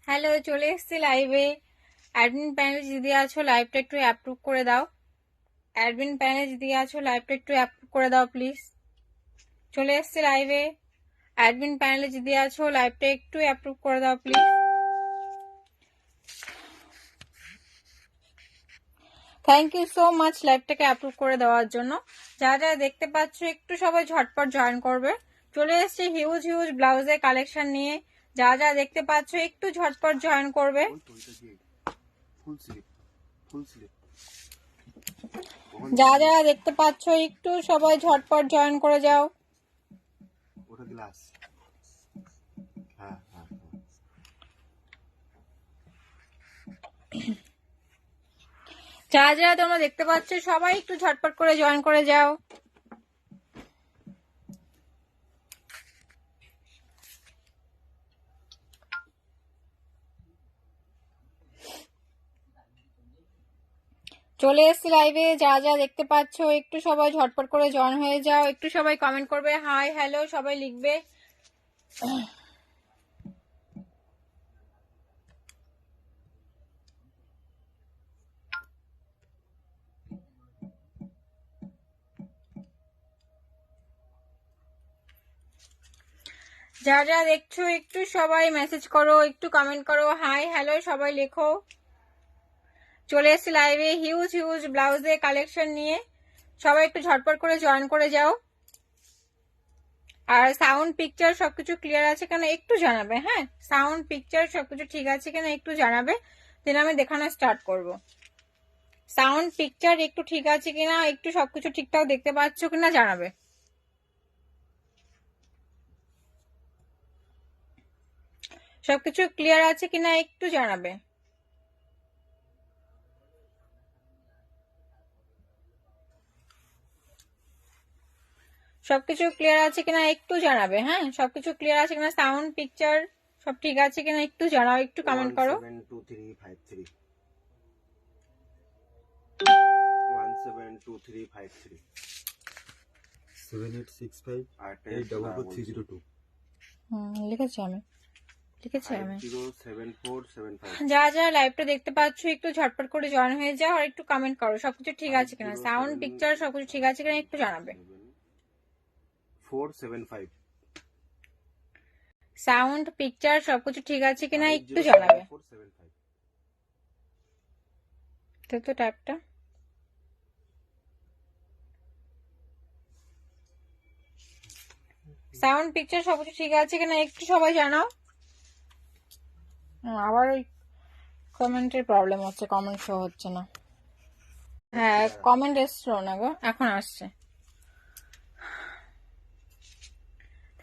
Hello, চলে এসেছি লাইভে। অ্যাডমিন প্যানেলে যদি আছো লাইভটা একটু অ্যাপ্রুভ করে দাও। অ্যাডমিন প্যানেলে যদি আছো লাইভটা একটু অ্যাপ্রুভ করে দাও প্লিজ। চলে এসেছি লাইভে। অ্যাডমিন প্যানেলে যদি আছো লাইভটা একটু অ্যাপ্রুভ করে দাও please. Thank you so much লাইভটাকে অ্যাপ্রুভ করে দেওয়ার জন্য। যারা যারা দেখতে পাচ্ছ একটু সবাই ঝটপট জয়েন করবে। চলে এসেছি হিউজ হিউজ ব্লাউজের কালেকশন নিয়ে। যারা যারা দেখতে পাচ্ছ একটু ঝটপট জয়েন করবে। যারা যারা দেখতে পাচ্ছ একটু সবাই ঝটপট জয়েন করে যাও। ওটা গ্লাস। হ্যাঁ হ্যাঁ যারা যারা তোমরা দেখতে পাচ্ছ সবাই একটু ঝটপট করে জয়েন করে যাও। চলে এসছি লাইভে। যা যা দেখতে পাচ্ছ একটু সবাই ঝটপট করে জয়েন হয়ে যাও। একটু সবাই কমেন্ট করবে, হাই হ্যালো সবাই লিখবে। যা যা দেখছো একটু সবাই মেসেজ করো, একটু কমেন্ট করো, হাই হ্যালো সবাই লেখো। চলে এসছি লাইভে হিউজ হিউজ ব্লাউজের কালেকশন নিয়ে। সবাই একটু ঝটপট করে জয়েন করে যাও। আর সাউন্ড পিকচার সবকিছু ক্লিয়ার আছে কেন একটু জানাবে। হ্যাঁ, সাউন্ড পিকচার সবকিছু ঠিক আছে কিনা একটু জানাবে, দেন আমি দেখানো স্টার্ট করব। সাউন্ড পিকচার একটু ঠিক আছে কিনা, একটু সবকিছু ঠিকঠাক দেখতে পাচ্ছ কিনা জানাবে। সবকিছু ক্লিয়ার আছে কিনা একটু জানাবে। সবকিছু ক্লিয়ার আছে কিনা একটু জানাবে। হ্যাঁ, সবকিছু ক্লিয়ার আছে কিনা, সাউন্ড পিকচার সব ঠিক আছে কিনা একটু জানাও, একটু কমেন্ট করো। 172353 172353 7865 8440302 লিখেছি আমি। যা যা লাইভটা দেখতে পাচ্ছ একটু ঝটপট করে জয়েন হয়ে যাও আর একটু কমেন্ট করো সবকিছু ঠিক আছে কিনা, সাউন্ড পিকচার সবকিছু ঠিক আছে কিনা একটু জানাবে। 475 সাউন্ড পিকচার সবকিছু ঠিক আছে কিনা একটু জানাবে। তো ট্যাপটা সাউন্ড পিকচার সবকিছু ঠিক আছে কিনা একটু সবাই জানাও। আবার ওই কমেন্টের প্রবলেম হচ্ছে, কমেন্ট শো হচ্ছে না। হ্যাঁ, কমেন্ট এসছিল না গো, এখন আসছে।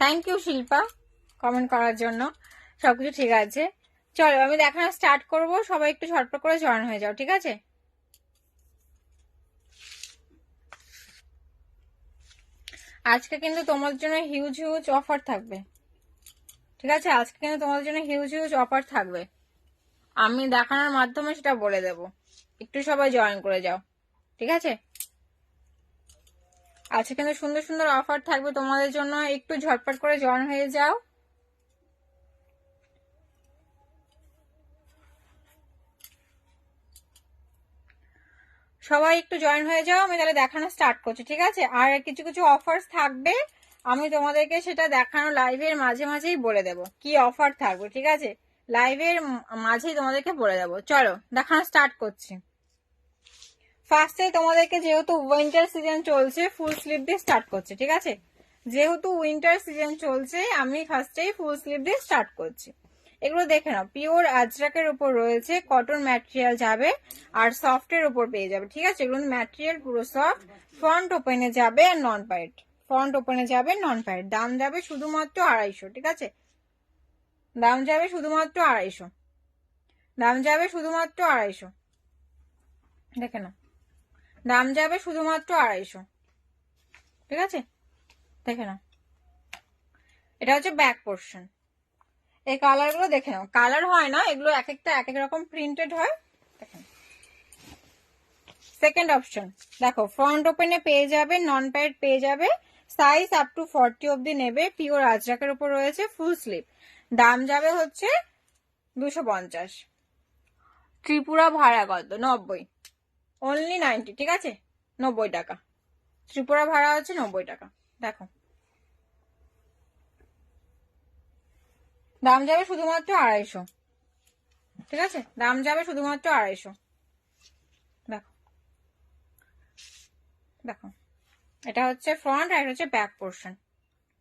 থ্যাংক ইউ শিল্পা কমেন্ট করার জন্য। সবকিছু ঠিক আছে, চলো আমি দেখানো স্টার্ট করব। সবাই একটু ঝটপট করে জয়েন হয়ে যাও, ঠিক আছে। আজকে কিন্তু তোমার জন্য হিউজ হিউজ অফার থাকবে, ঠিক আছে। আজকে কিন্তু তোমার জন্য হিউজ হিউজ অফার থাকবে, আমি দেখানোর মাধ্যমে সেটা বলে দেব। একটু সবাই জয়েন করে যাও, ঠিক আছে। আজকে কিন্তু সুন্দর সুন্দর অফার থাকবে তোমাদের জন্য, একটু ঝটপট করে জয়েন হয়ে যাও। সবাই একটু জয়েন হয়ে যাও, আমি তাহলে দেখানো স্টার্ট করছি, ঠিক আছে। আর কিছু কিছু অফার্স থাকবে, আমি তোমাদেরকে সেটা দেখানো লাইভের মাঝে মাঝেই বলে দেব কি অফার থাকবে, ঠিক আছে। লাইভের মাঝেই তোমাদেরকে বলে দেবো। চলো দেখানো স্টার্ট করছি। ফার্স্টে তোমাদেরকে যেহেতু উইন্টার সিজন চলছে ফুল স্লিভ দিয়ে স্টার্ট করছি, ঠিক আছে। যেহেতু উইন্টার সিজন চলছে আমি ফার্স্টেই ফুল স্লিভ দিয়ে স্টার্ট করছি। এগুলো দেখে নাও, পিওর আজরাকের উপর রয়েছে, কটন ম্যাটেরিয়াল যাবে আর সফটের উপর পেয়ে যাবে, ঠিক আছে। এগুলো ম্যাটেরিয়াল পুরো সফট, ফ্রন্ট ওপেনে যাবে আর নন পাইট, ফ্রন্ট ওপেনে যাবে নন পাইট। দাম যাবে শুধুমাত্র 250, ঠিক আছে। দাম যাবে শুধুমাত্র 250, দাম যাবে শুধুমাত্র 250, দেখে নাও। দাম যাবে শুধুমাত্র 250, ঠিক আছে। দেখে নাও, এটা হচ্ছে ব্যাক পোর্শন। এই কালার গুলো দেখে নাও, কালার হয় না এগুলো, এক একটা এক এক রকম প্রিন্টেড হয়। দেখেন সেকেন্ড অপশন, দেখো ফ্রন্ট ওপেনে পেয়ে যাবে, নন প্যাড পেয়ে যাবে, সাইজ আপ টু 40 অব্দি নেবে, পিওর আজরাকের উপর রয়েছে, ফুল স্লিভ। দাম যাবে হচ্ছে 250। ত্রিপুরা ভাড়া কত? 90, অনলি 90, ঠিক আছে, 90 টাকা। ত্রিপুরা ভাড়া হচ্ছে 90 টাকা। দেখো দাম যাবে শুধুমাত্র 250, ঠিক আছে, দাম যাবে শুধুমাত্র 250। দেখো দেখো, এটা হচ্ছে ফ্রন্ট আর এটা হচ্ছে ব্যাক পোর্শন,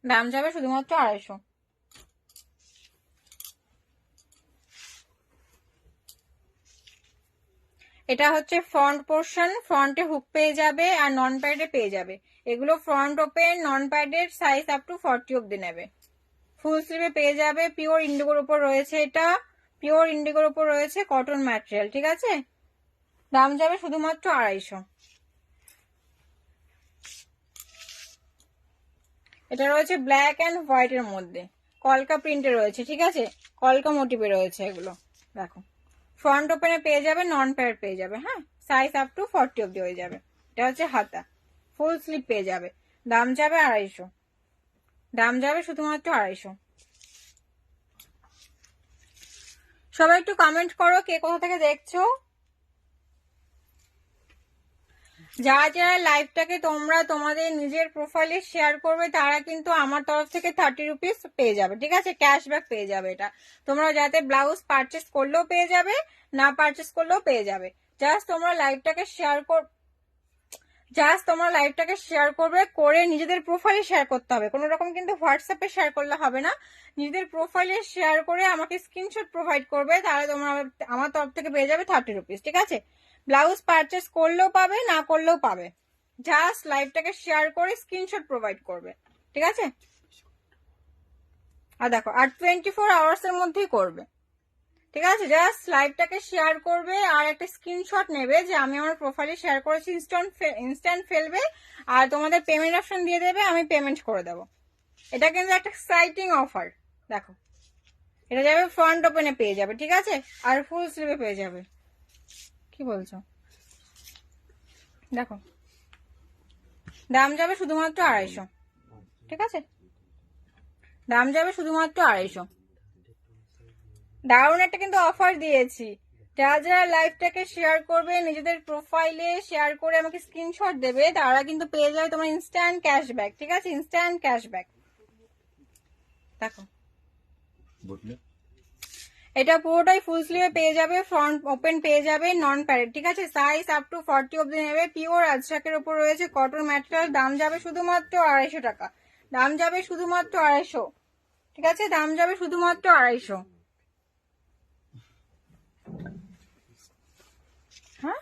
দাম যাবে শুধুমাত্র 250। এটা হচ্ছে ফ্রন্ট পোর্শন, ফ্রন্টে হুক পেয়ে যাবে আর নন প্যাডে পেয়ে যাবে। এগুলো ফ্রন্ট ওপেন, নন প্যাডের, সাইজ আপ টু 40 অব্দি নেবে। ফুল স্লিভে পেয়ে যাবে, পিওর ইন্ডিগোর উপর রয়েছে, এটা পিওর ইন্ডিগোর উপর রয়েছে, কটন ম্যাটেরিয়াল, ঠিক আছে, দাম যাবে শুধুমাত্র 250। এটা রয়েছে ব্ল্যাক অ্যান্ড হোয়াইট এর মধ্যে, কলকা প্রিন্টে রয়েছে, ঠিক আছে, কলকা মোটিভে রয়েছে এগুলো। দেখো ফ্রন্ট ওপেনে পেয়ে যাবে, নন প্যাড পেয়ে যাবে, হ্যাঁ, সাইজ আপ টু 40 অব্দি হয়ে যাবে। এটা হচ্ছে হাতা, ফুল স্লিভ পেয়ে যাবে, দাম যাবে 250, দাম যাবে শুধুমাত্র 250। সবাই একটু কমেন্ট করো কে কোথা থেকে দেখছো। যারা যারা লাইভটাকে তোমরা তোমাদের নিজের প্রোফাইলে শেয়ার করবে তারা কিন্তু আমার তরফ থেকে 30 রুপিস পেয়ে যাবে, ঠিক আছে, ক্যাশব্যাক পেয়ে যাবে। এটা তোমরা যাতে ব্লাউজ পারচেস করলেও পেয়ে যাবে, না পারচেস করলেও পেয়ে যাবে। জাস্ট তোমরা লাইভটাকে শেয়ার করবে, করে নিজেদের প্রোফাইলে শেয়ার করতে হবে, কোনো রকম কিন্তু হোয়াটসঅ্যাপে শেয়ার করলে হবে না। নিজেদের প্রোফাইলে শেয়ার করে আমাকে স্ক্রিনশট প্রোভাইড করবে, তাহলে তোমরা আমার তরফ থেকে পেয়ে যাবে 30 রুপিস, ঠিক আছে। ব্লাউজ পারচেস করলেও পাবে, না করলেও পাবে, জাস্ট লাইভটাকে শেয়ার করে স্ক্রিনশট প্রোভাইড করবে, ঠিক আছে। আর দেখো আর 24 আওয়ার্স এর মধ্যেই করবে, ঠিক আছে, জাস্ট লাইভটাকে শেয়ার করবে আর একটা স্ক্রিনশট নেবে যে আমি আমার প্রোফাইলে শেয়ার করেছি, ইনস্ট্যান্ট ফেলবে আর তোমাদের পেমেন্ট অপশন দিয়ে দেবে, আমি পেমেন্ট করে দেবো। এটা কিন্তু একটা এক্সাইটিং অফার। দেখো এটা যাবে ফ্রন্ট ওপেনে পেয়ে যাবে, ঠিক আছে, আর ফুল স্লিভে পেয়ে যাবে। কি বলছো? দেখো দাম যাবে শুধুমাত্র 250, ঠিক আছে, দাম যাবে শুধুমাত্র 250। দারুণ একটা কিন্তু অফার দিয়েছি। যারা যারা লাইভটাকে শেয়ার করবে নিজেদের প্রোফাইলে শেয়ার করে আমাকে স্ক্রিনশট দেবে, তারা কিন্তু পেয়ে যাবে তোমার ইনস্ট্যান্ট ক্যাশব্যাক, ঠিক আছে, ইনস্ট্যান্ট ক্যাশব্যাক। দেখো এটা পুরোটাই ফুল স্লিভে পেয়ে যাবে, ফ্রন্ট ওপেন পেয়ে যাবে, নন প্যারেড, ঠিক আছে, সাইজ আপ টু 40 অব্দি নেবে, পিওর আজরাকের উপর রয়েছে, কটন ম্যাটেরিয়াল, দাম যাবে শুধুমাত্র 250 টাকা, দাম যাবে শুধুমাত্র 250, ঠিক আছে, দাম যাবে শুধুমাত্র 250। হ্যাঁ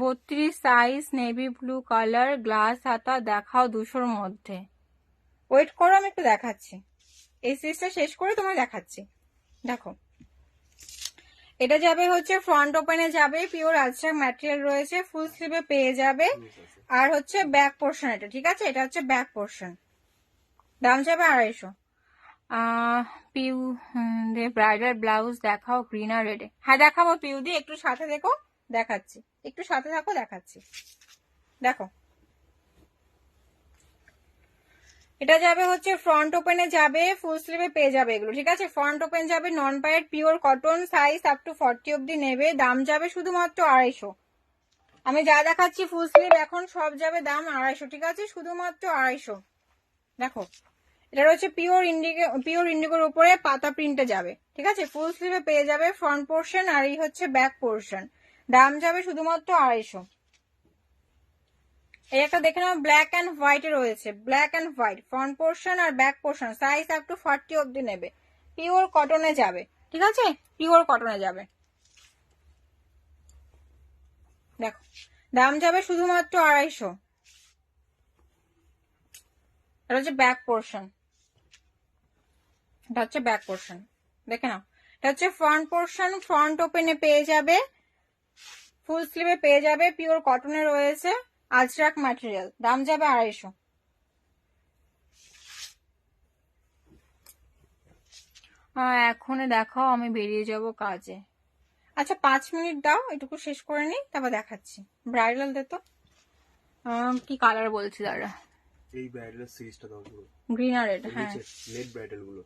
32 size, navy blue colour, glass হাতা, দেখাও 200-র মধ্যে। ওয়েট করো আমি একটু দেখাচ্ছি, এই সিরিজটা শেষ করে তোমায় দেখাচ্ছি। দেখো এটা যাবে হচ্ছে ফ্রন্ট ওপেনে যাবে, পিওর আজরাক ম্যাটেরিয়াল রয়েছে, ফুল স্লিভে পেয়ে যাবে, আর হচ্ছে ব্যাক পোর্শন, এটা ঠিক আছে, এটা হচ্ছে ব্যাক পোর্শন, দাম যাবে 250। পিউ দিয়ে ব্রাইডাল ব্লাউজ দেখাও, গ্রিন আর রেডে, হ্যাঁ দেখাবো পিউ দিয়ে, একটু সাথে দেখো, দেখাচ্ছি, একটু সাথে থাকো, দেখাচ্ছি। দেখো এটা যাবে হচ্ছে ফ্রন্ট ওপেনে যাবে, ফুল স্লিভে পেয়ে যাবে এগুলো, ঠিক আছে, ফ্রন্ট ওপেন যাবে, non pad, pure cotton, size up to 40 অব্দি নেবে, দাম যাবে শুধুমাত্র 250। আমি যা দেখাচ্ছি ফুল স্লিভ এখন সব যাবে দাম 250, ঠিক আছে, শুধুমাত্র 250। দেখো এটা রয়েছে পিওর ইন্ডিগোর উপরে পাতা প্রিন্টে যাবে, ঠিক আছে, ফুল স্লিভে পেয়ে যাবে, ফ্রন্ট পোর্শন আর এই হচ্ছে ব্যাক পোর্শন, দাম যাবে শুধুমাত্র 250। এই একটা দেখে নাও, ব্ল্যাক অ্যান্ড হোয়াইট এ রয়েছে, black and white, front portion আর back portion, size up to 40 অব্দি নেবে, পিওর কটনে যাবে, ঠিক আছে, পিওর কটনে যাবে। দেখো দাম যাবে শুধুমাত্র 250। এটা হচ্ছে ব্যাক পোর্শন, এটা হচ্ছে ব্যাক পোর্শন, দেখে নাও, এটা হচ্ছে ফ্রন্ট পোর্শন, ফ্রন্ট ওপেনে পেয়ে যাবে, ফুল স্লিভে পেয়ে যাবে, পিওর কটনে রয়েছে, আজরাক ম্যাটেরিয়াল, দাম যাবে 250। এখন দেখাও, আমি বেরিয়ে যাব কাজে। আচ্ছা 5 মিনিট দাও, এটুকু শেষ করে নিই, তারপর দেখাচ্ছি। ব্রাইডাল দে তো, কি কালার বলছি দাঁড়া, এই ব্রাইডাল সিরিজটা দাও পুরো, গ্রিন আর রেড, হ্যাঁ নেট ব্রাইডাল গুলো।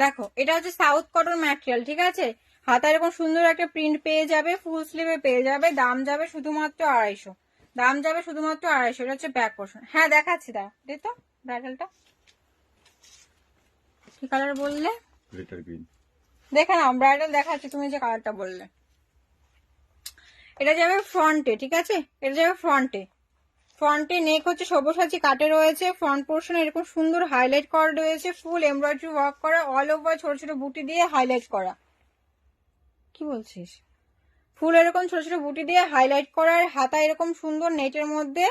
দেখো এটা হচ্ছে সাউথ কটন ম্যাটেরিয়াল, ঠিক আছে। হাতা এরকম সুন্দর একটা প্রিন্ট পেয়ে যাবে, ফুল স্লিভে পেয়ে যাবে। দাম যাবে শুধুমাত্র 250, দাম যাবে শুধুমাত্র 250। এটা হচ্ছে ব্যাক পোর্শন। হ্যাঁ দেখাচ্ছি, দাও দে তো ব্রাইডালটা কি কালার বললে, গ্লিটার গ্রিন। দেখে নাও ব্রাইডাল দেখাচ্ছি, তুমি যে কালারটা বললে। এটা যাবে ফ্রন্টে, ঠিক আছে, এটা যাবে ফ্রন্টে। ফ্রন্টে নেক হচ্ছে সব্যসাচী কাটে রয়েছে। ফ্রন্ট পোর্শন এরকম সুন্দর হাইলাইট করা রয়েছে, ফুল এমব্রয়ডারি ওয়ার্ক করা, অল ওভার ছোট ছোট বুটি দিয়ে হাইলাইট করা। কি বলছিস, ফুল এরকম ছোট ছোট বুটি দিয়ে হাইলাইট করার, হাতা এরকম সুন্দর নেটের মধ্যে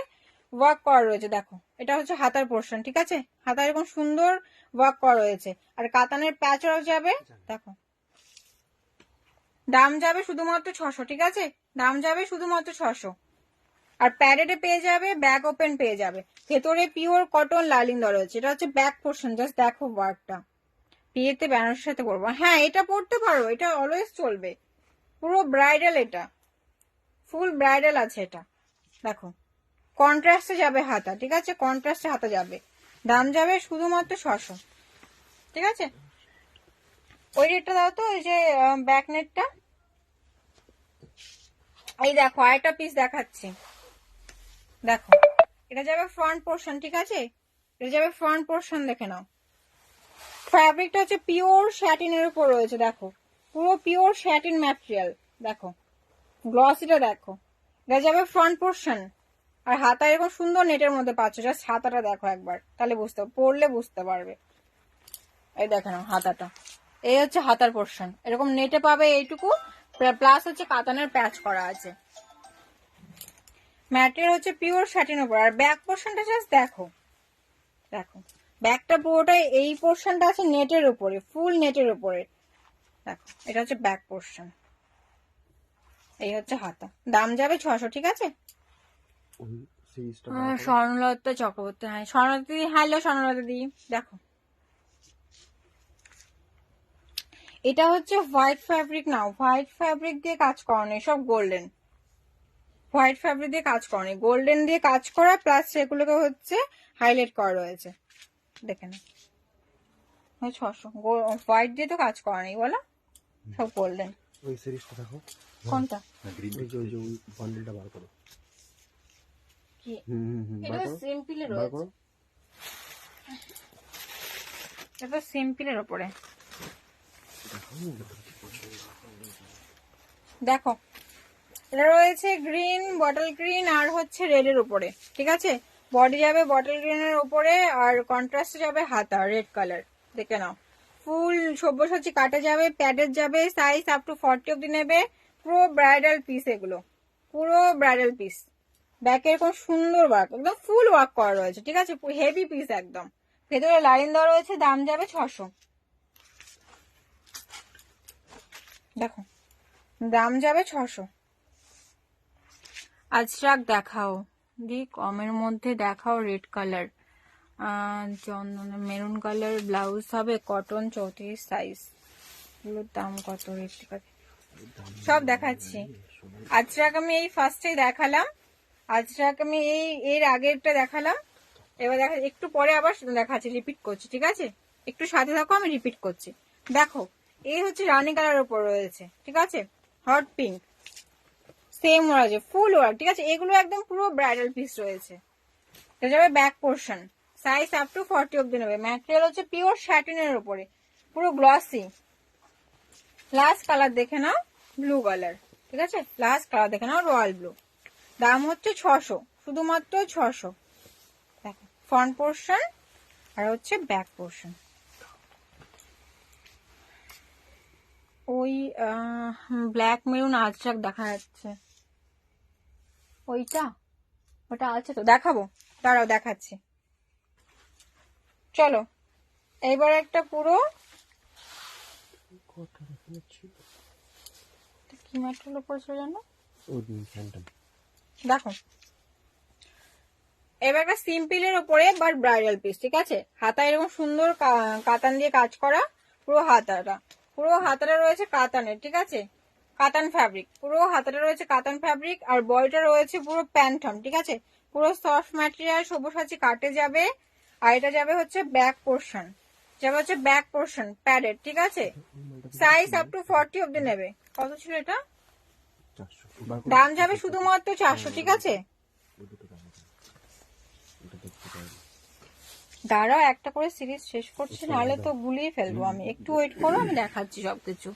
ওয়ার্ক করা রয়েছে। দেখো এটা হচ্ছে হাতার পোর্শন, ঠিক আছে, হাতা এরকম সুন্দর ওয়ার্ক করা রয়েছে। আর কাতানের প্যাচও যাবে। দেখো দাম যাবে শুধুমাত্র 600, ঠিক আছে, দাম যাবে শুধুমাত্র 600। আর প্যাডেডে পেয়ে যাবে, ব্যাক ওপেন পেয়ে যাবে, ভেতরে পিওর কটন লাইনিং দেওয়া রয়েছে। এটা হচ্ছে ব্যাক পোর্শন, জাস্ট দেখো ওয়ার্কটা। বিয়েতে বেনারসের সাথে পরবো, হ্যাঁ এটা পরতে পারো, এটা অলওয়েজ চলবে, পুরো ব্রাইডাল, এটা ফুল ব্রাইডাল আছে এটা। দেখো কন্ট্রাস্টে যাবে হাতা, ঠিক আছে, কন্ট্রাস্টে হাতা যাবে। দাম যাবে শুধুমাত্র 600, ঠিক আছে। ওই রেটটা দাও তো, ওই যে ব্যাক নেটটা। এই দেখো আরেকটা পিস দেখাচ্ছি, দেখো এটা যাবে ফ্রন্ট পোর্শন, ঠিক আছে, এটা যাবে ফ্রন্ট পোর্শন। দেখে নাও ফ্যাব্রিকটা হচ্ছে পিওর শ্যাটিনের উপর রয়েছে। দেখো পুরো পিওর শ্যাটিন ম্যাটেরিয়াল, দেখো গ্লসিটা দেখো। এটা যাবে ফ্রন্ট পোর্শন। আর হাতা এরকম সুন্দর নেটের মধ্যে পাচ্ছ, জাস্ট হাতাটা দেখো একবার, তাহলে বুঝতে পরলে বুঝতে পারবে। এই দেখে নাও হাতাটা, এই হচ্ছে হাতার পোর্শন, এরকম নেটে পাবে এইটুকু, প্লাস হচ্ছে কাতানের প্যাচ করা আছে। ম্যাটেরিয়াল হচ্ছে পিওর শ্যাটিন উপর। আর ব্যাক পোর্শনটা জাস্ট দেখো, দেখো ব্যাকটা পুরোটাই, এই পোর্শনটা আছে নেটের উপরে, ফুল নেটের উপরে। দেখো এটা হচ্ছে ব্যাক পোর্শন, এই হচ্ছে হাতা। দাম যাবে 600, ঠিক আছে। স্বর্ণলতা চক্রবর্তী, হ্যাঁ স্বর্ণলতা দি, হ্যালো স্বর্ণলতা দি। দেখো এটা হচ্ছে হোয়াইট ফ্যাব্রিক, নাও হোয়াইট ফ্যাব্রিক দিয়ে কাজ করানো, সব গোল্ডেন হোয়াইট ফ্যাব্রিক দিয়ে কাজ করানো, গোল্ডেন দিয়ে কাজ করা, প্লাস সেগুলোকে হচ্ছে হাইলাইট করা রয়েছে। দেখে না 600, হোয়াইট দিয়ে তো কাজ করা নেই বলো, সব গোল্ডেন। ওই সিরিজটা দেখো, কোনটা, গ্রিন, ওই যে ওই বান্ডেলটা বার করো। কি বার এটা করো, সিম্পলের বার রয়েছে, করো। এটা সিম্পলের উপরে। দেখো এটা রয়েছে গ্রিন, বটল গ্রিন আর হচ্ছে রেড এর উপরে, ঠিক আছে। বডি যাবে বটল গ্রিনের উপরে, আর কন্ট্রাস্ট যাবে হাতা রেড কালার। দেখে নাও ফুল সব্যসাচী কাটে যাবে, প্যাডের যাবে, সাইজ আপ টু 40 অব্দি নেবে। পুরো ব্রাইডাল পিস, এগুলো পুরো ব্রাইডাল পিস। ব্যাকে এরকম সুন্দর ওয়ার্ক, একদম ফুল ওয়ার্ক করা রয়েছে, ঠিক আছে, হেভি পিস একদম। ভেতরে লাইন দেওয়া রয়েছে, দাম যাবে 600। দেখো দাম যাবে 600। আজরাক দেখাও দি, কমের মধ্যে দেখাও। রেড কালার, চন্দন মেরুন কালার, ব্লাউজ হবে কটন, 34 সাইজ। এগুলোর দাম কত, রেট সব দেখাচ্ছি। আজরাক আমি এই ফার্স্টে দেখালাম, আজরাক আমি এই এর আগেরটা দেখালাম। এবার দেখা একটু পরে আবার দেখাচ্ছি, রিপিট করছি, ঠিক আছে, একটু সাথে থাকো, আমি রিপিট করছি। দেখো এই হচ্ছে রানী কালার উপর রয়েছে, ঠিক আছে, হট পিঙ্ক, সেম রয়েছে ফুল ওয়ার্ক, ঠিক আছে। এগুলো একদম পুরো ব্রাইডাল পিস রয়েছে। এটা যাবে back portion, size up to 40 অব্দি নেবে। ম্যাটেরিয়াল হচ্ছে পিওর শ্যাটিনের উপরে, পুরো গ্লসি। লাস্ট কালার দেখে নাও, ব্লু কালার, ঠিক আছে, লাস্ট কালার দেখে নাও, রয়্যাল ব্লু। দাম হচ্ছে 600, শুধুমাত্র 600। দেখো ফ্রন্ট পোর্শন আর হচ্ছে ব্যাক পোর্শন। ওই ব্ল্যাক মেরুন আজরাক দেখা যাচ্ছে, ওইটা ওটা আছে তো, দেখাবো, দাঁড়াও দেখাচ্ছি। চলো এইবার একটা পুরো কি ম্যাটেরিয়াল উপর ছিল জানো, দেখো এবার একটা সিম্পলের উপরে বাট ব্রাইডাল পিস, ঠিক আছে। হাতা এরকম সুন্দর কাতান দিয়ে কাজ করা, পুরো হাতাটা রয়েছে কাতানের, ঠিক আছে, কাতান ফ্যাব্রিক, পুরো হাতাটা রয়েছে কাতান ফ্যাব্রিক। আর বডিটা রয়েছে পুরো প্যান্টন, ঠিক আছে, পুরো সফট ম্যাটেরিয়াল, সব্যসাচী কাটে যাবে। আর এটা যাবে হচ্ছে ব্যাক পোর্শন, যাবে হচ্ছে ব্যাক পোর্শন প্যাডেড, ঠিক আছে? সাইজ আপ টু 40 অব্দি নেবে। কত ছিল এটা? 400 দাম যাবে শুধুমাত্র 400, ঠিক আছে? দাঁড়াও, একটা করে সিরিজ শেষ করছি, নাহলে তো গুলিয়ে ফেলবো আমি। একটু ওয়েট করো, আমি দেখাচ্ছি সবকিছু।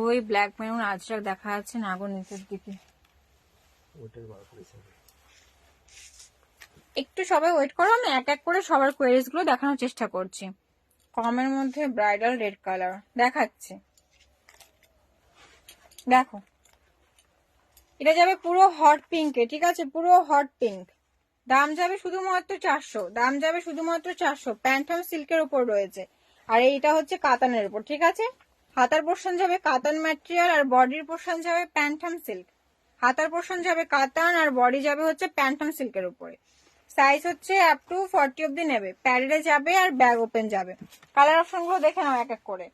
ওই ব্ল্যাক মেরুন আজরাক দেখা যাচ্ছে না গো নিচের দিকে। ওইটাই বার করেছে। একটু সবাই ওয়েট করো, আমি এক এক করে সবার কোয়েরিজ গুলো দেখানোর চেষ্টা করছি। কমের মধ্যে ব্রাইডাল রেড কালার দেখাচ্ছে, দেখো এটা যাবে পুরো হট পিঙ্কে, ঠিক আছে? পুরো হট পিঙ্ক। দাম যাবে শুধুমাত্র 400, দাম যাবে শুধুমাত্র 400। প্যান্টম সিল্কের উপর রয়েছে, আর এইটা হচ্ছে কাতানের উপর, ঠিক আছে? হাতার পোর্শন যাবে কাতান ম্যাটেরিয়াল, আর বডির পোর্শন যাবে প্যান্টম সিল্ক। হাতার পোর্শন যাবে কাতান, আর বডি যাবে হচ্ছে প্যান্টম সিল্কের উপরে। সাইজ হচ্ছে আপ টু 40 অব্দি নেবে। প্যাডে যাবে আর ব্যাগ ওপেন যাবে। কালার অপশন গুলো দেখে নাও এক এক করে।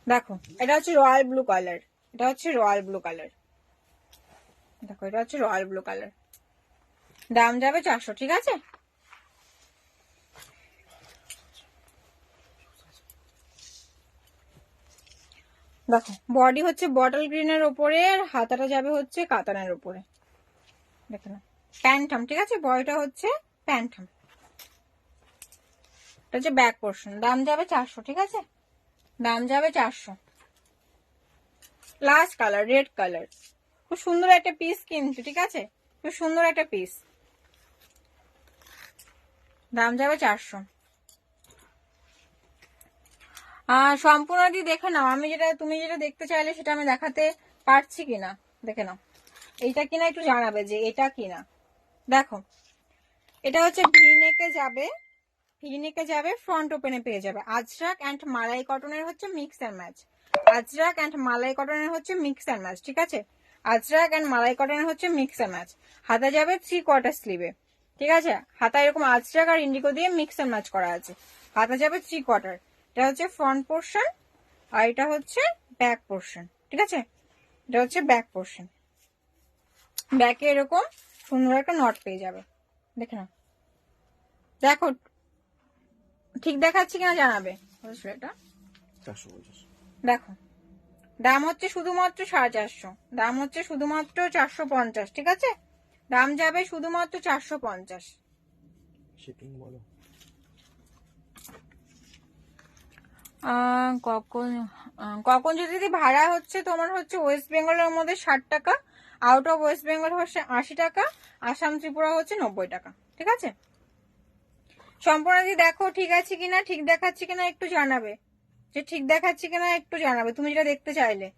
দেখো এটা হচ্ছে রয়্যাল ব্লু কালার, এটা হচ্ছে রয়্যাল ব্লু কালার। দেখো এটা হচ্ছে রয়্যাল ব্লু কালার। দাম যাবে 400, ঠিক আছে? দেখো বডি হচ্ছে বটল গ্রিনের উপরে, আর হাতাটা যাবে হচ্ছে কাতানের উপরে। দেখো না, প্যান্টাম, ঠিক আছে? বডিটা হচ্ছে প্যান্টাম। এটা হচ্ছে ব্যাক পোর্শন। দাম যাবে 400, ঠিক আছে? দাম যাবে 400। লাস্ট কালার রেড কালার, খুব সুন্দর একটা পিস কিন্তু, ঠিক আছে? খুব সুন্দর একটা পিস। দাম যাবে 400। সম্পূর্ণটি দেখে নাও। আমি যেটা, তুমি যেটা দেখতে চাইলে সেটা আমি দেখাতে পারছি কিনা দেখে নাও। এইটা কিনা একটু জানাবে যে এটা কিনা। দেখো এটা হচ্ছে ভিনেকে যাবে, ভিনেকে যাবে, ফ্রন্ট ওপেনে পেয়ে যাবে। আজরাক অ্যান্ড মালাই কটনের হচ্ছে mix and match. Ajrak and মালাই কটনের হচ্ছে মিক্স অ্যান্ড ম্যাচ, ঠিক আছে? আজরাক অ্যান্ড মালাই কটনের হচ্ছে মিক্স অ্যান্ড ম্যাচ। হাতা যাবে 3/4 স্লিভে, ঠিক আছে? হাতা এরকম আজরাক আর ইন্ডিগো দিয়ে মিক্স অ্যান্ড ম্যাচ করা আছে। হাতা যাবে 3/4। এটা হচ্ছে ফ্রন্ট পোর্শন, আর এটা হচ্ছে ব্যাক পোর্শন, ঠিক আছে? এটা হচ্ছে ব্যাক পোর্শন। ব্যাকে এরকম সুন্দর একটা নট পেয়ে যাবে, দেখে নাও। দেখো ঠিক দেখাচ্ছি কিনা জানাবে। এটা 450। দেখো দাম হচ্ছে শুধুমাত্র 450, দাম হচ্ছে শুধুমাত্র 450, ঠিক আছে? দাম যাবে শুধুমাত্র 450। শিপিং বলো। কখন কখন যদি ভাড়া হচ্ছে তোমার হচ্ছে ওয়েস্ট বেঙ্গলের মধ্যে 60 টাকা, আউট অফ ওয়েস্ট বেঙ্গল হচ্ছে 80 টাকা, আসাম ত্রিপুরা হচ্ছে 90 টাকা, ঠিক আছে? সম্পূর্ণ যদি দেখো ঠিক আছে কিনা, ঠিক দেখাচ্ছি কিনা একটু জানাবে, যে ঠিক দেখাচ্ছি কিনা একটু জানাবে তুমি যেটা দেখতে চাইলে।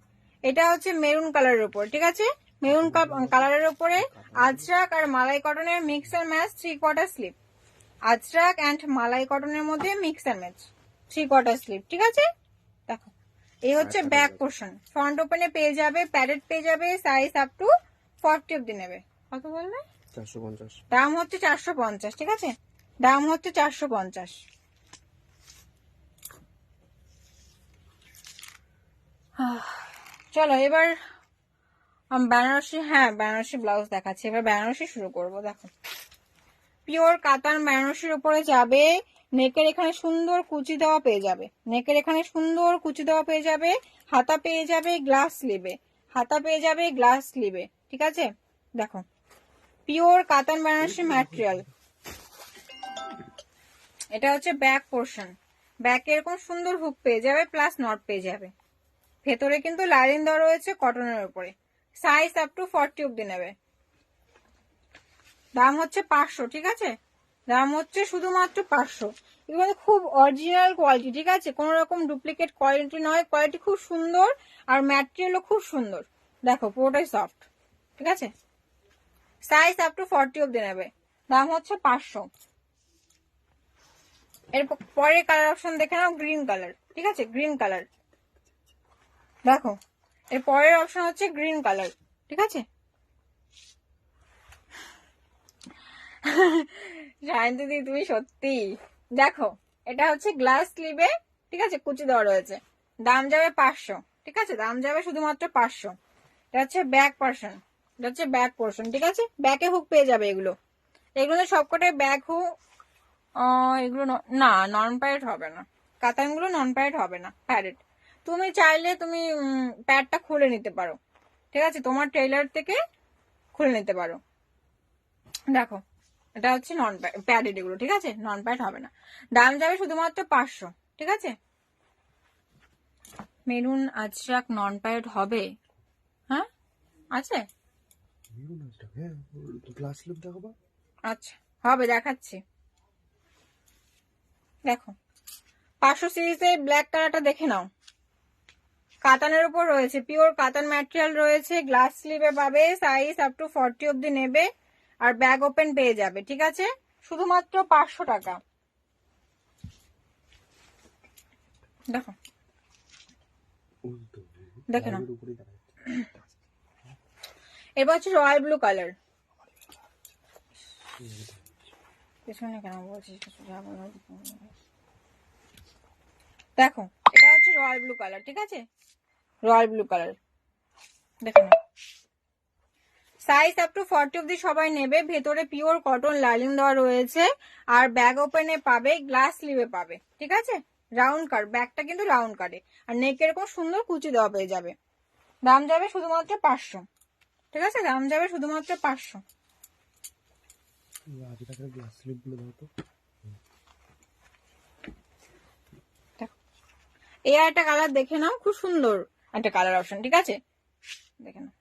এটা হচ্ছে মেরুন কালারের উপর, ঠিক আছে? মেরুন কালারের উপরে আজরাক আর মালাই কটনের mix and match 3/4 sleeve. Ajrak and মালাই কটনের মধ্যে মিক্স অ্যান্ড ম্যাচ 3/4 স্লিপ, ঠিক আছে? দেখো এই হচ্ছে ব্যাক পোর্শন। ফ্রন্ট ওপেনে পেয়ে যাবে, প্যাডেড পেয়ে যাবে, সাইজ আপ টু 40 অব্দি নেবে। কত বলবে? 450। দাম হচ্ছে 450, ঠিক আছে? দাম হচ্ছে 450। চলো এবার বেনারসি, হ্যাঁ বেনারসি ব্লাউজ দেখাচ্ছি। এবার বেনারসি শুরু করব। দেখো পিওর কাতান বেনারসির উপরে যাবে। নেকের এখানে সুন্দর কুচি দেওয়া পেয়ে যাবে, নেকের এখানে সুন্দর কুচি দেওয়া পেয়ে যাবে। হাতা পেয়ে যাবে গ্লাস স্লিভে, হাতা পেয়ে যাবে গ্লাস স্লিভে, ঠিক আছে? দেখো পিওর কাতান বেনারসি ম্যাটেরিয়াল। এটা হচ্ছে ব্যাক পোর্শন। ব্যাকে এরকম সুন্দর হুক পেয়ে যাবে, প্লাস নট পেয়ে যাবে। ভেতরে কিন্তু লাইনিং দেওয়া রয়েছে কটনের উপরে। সাইজ আপ টু 40 অব্দি নেবে। দাম হচ্ছে 500, ঠিক আছে? দাম হচ্ছে শুধুমাত্র 500। এগুলো খুব অরিজিনাল কোয়ালিটি, ঠিক আছে? কোনো রকম ডুপ্লিকেট কোয়ালিটি নয়, কোয়ালিটি খুব সুন্দর, আর ম্যাটেরিয়ালও খুব সুন্দর। দেখো পুরোটাই সফট, ঠিক আছে? সাইজ আপ টু 40 অব্দি নেবে। দাম হচ্ছে 500। এর পরের কালার অপশন দেখে নাও, গ্রিন কালার, ঠিক আছে? Green colour. দেখো এর পরের অপশন হচ্ছে গ্রিন কালার, ঠিক আছে? শায়ন্তি দি তুমি সত্যি। দেখো এটা হচ্ছে গ্লাস স্লিভে, ঠিক আছে? কুচি দেওয়া রয়েছে। দাম যাবে 500, ঠিক আছে? দাম যাবে শুধুমাত্র 500। এটা হচ্ছে ব্যাক পোর্শন, এটা হচ্ছে ব্যাক পোর্শন, ঠিক আছে? ব্যাকে হুক পেয়ে যাবে এগুলো, এগুলো সবকটাই ব্যাক হুক। এগুলো না, নন প্যারেড হবে না, কাতানগুলো নন প্যারেড হবে না, প্যারেড। তুমি চাইলে তুমি প্যাডটা খুলে নিতে পারো, ঠিক আছে, তোমার টেইলার থেকে খুলে নিতে পারো। দেখো এটা হচ্ছে নন প্যাডেড এগুলো, ঠিক আছে, নন প্যাড হবে না। দাম যাবে শুধুমাত্র 500, ঠিক আছে। মেরুন আজরাক নন প্যাড হবে? হ্যাঁ আছে। হ্যাঁ, গ্লাস স্লিপ দেখাবো। আচ্ছা হবে, দেখাচ্ছি। দেখো 500 সিরিজের ব্ল্যাক কালারটা দেখে নাও, কাতানের উপর রয়েছে, পিওর কাতান ম্যাটেরিয়াল রয়েছে, গ্লাস স্লিভে পাবে, সাইজ আপ টু 40 অব্দি নেবে, আর ব্যাগ ওপেন পেয়ে যাবে, ঠিক আছে, শুধুমাত্র 500 টাকা। দেখো দেখে নাও। এবার হচ্ছে রয়্যাল ব্লু কালার, পেছনে কেন বলছিস? দেখো এটা হচ্ছে রয়্যাল ব্লু কালার, ঠিক আছে, রয়্যাল ব্লু কালার, দেখো সাইজ আপ টু 40 অব্দি সবাই নেবে, ভেতরে পিওর কটন লাইনিং দেওয়া রয়েছে, আর ব্যাগ ওপেনে পাবে, গ্লাস স্লিভে পাবে, ঠিক আছে, রাউন্ড কাট, ব্যাগটা কিন্তু রাউন্ড কাটে, আর নেক এরকম সুন্দর কুচি দেওয়া পেয়ে যাবে। দাম যাবে শুধুমাত্র 500, ঠিক আছে, দাম যাবে শুধুমাত্র 500। গ্লাস স্লিপ গুলো দাও তো। এই একটা কালার দেখে নাও, খুব সুন্দর একটা কালার অপশন, ঠিক আছে, দেখে নাও।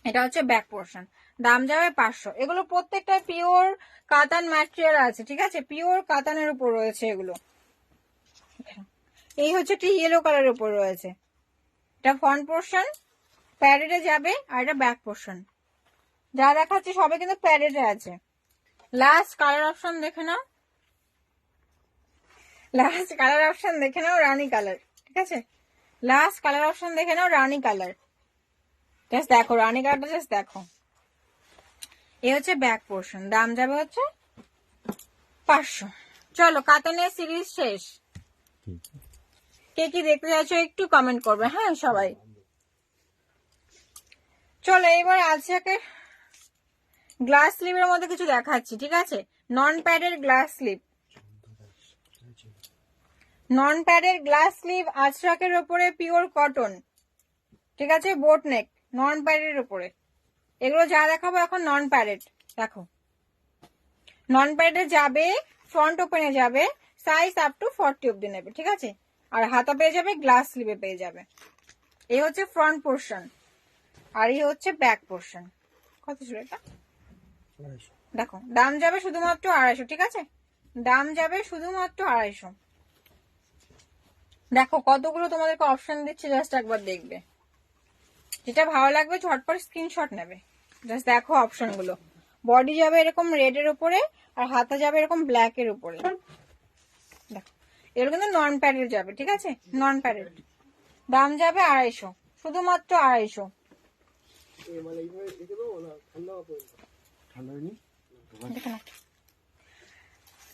এটা হচ্ছে ব্যাক পোর্শন, দাম যাবে 500। এগুলো প্রত্যেকটা পিওর কাতান ম্যাটেরিয়াল আছে, ঠিক আছে, পিওর কাতানের উপর রয়েছে এগুলো। এই হচ্ছে একটি ইয়েলো কালারের উপর রয়েছে, এটা ফ্রন্ট পোর্শন, প্যারেডে যাবে, আর এটা ব্যাক পোর্শন। যা দেখাচ্ছে সবে কিন্তু প্যারেডে আছে। লাস্ট কালার অপশন দেখে নাও, লাস্ট কালার অপশন দেখে নাও, রানী কালার, ঠিক আছে, লাস্ট কালার অপশন দেখে নাও, রানী কালার, জাস্ট দেখো রানী কালারটা, জাস্ট দেখো। এই হচ্ছে ব্যাক পোর্শন, দাম যাবে হচ্ছে 500। চলো কাতানের সিরিজ শেষ। কে কি দেখতে চাইছো একটু কমেন্ট করবে, হ্যাঁ সবাই। চলো এবার আজকে গ্লাস স্লিভের মধ্যে কিছু দেখাচ্ছি, ঠিক আছে, নন প্যাডের গ্লাস স্লিভ, নন প্যাডের গ্লাস স্লিভ আজরাকের উপরে, পিওর কটন, ঠিক আছে, বোট নেক, নন প্যাডের উপরে। এগুলো যা দেখাবো এখন নন প্যাডেড। দেখো নন প্যাডে যাবে, ফ্রন্ট ওপেনে যাবে, সাইজ আপ টু 40 অব্দি নেবে, ঠিক আছে, আর হাতা পেয়ে যাবে, গ্লাস স্লিভে পেয়ে যাবে। এই হচ্ছে ফ্রন্ট পোর্শন, আর এই হচ্ছে ব্যাক পোর্শন। কত ছিল এটা? দেখো দাম যাবে শুধুমাত্র 250, ঠিক আছে, দাম যাবে শুধুমাত্র 250। দেখো কতগুলো তোমাদেরকে অপশন দিচ্ছে, জাস্ট একবার দেখবে, যেটা ভালো লাগবে ঝটপট স্ক্রিনশট নেবে। জাস্ট দেখো অপশন গুলো, বডি যাবে এরকম রেড এর উপরে, আর হাতা যাবে এরকম ব্ল্যাক এর উপরে। দেখো এগুলো কিন্তু নন প্যাডেড যাবে, ঠিক আছে, নন প্যাডেড, দাম যাবে 250, শুধুমাত্র 250।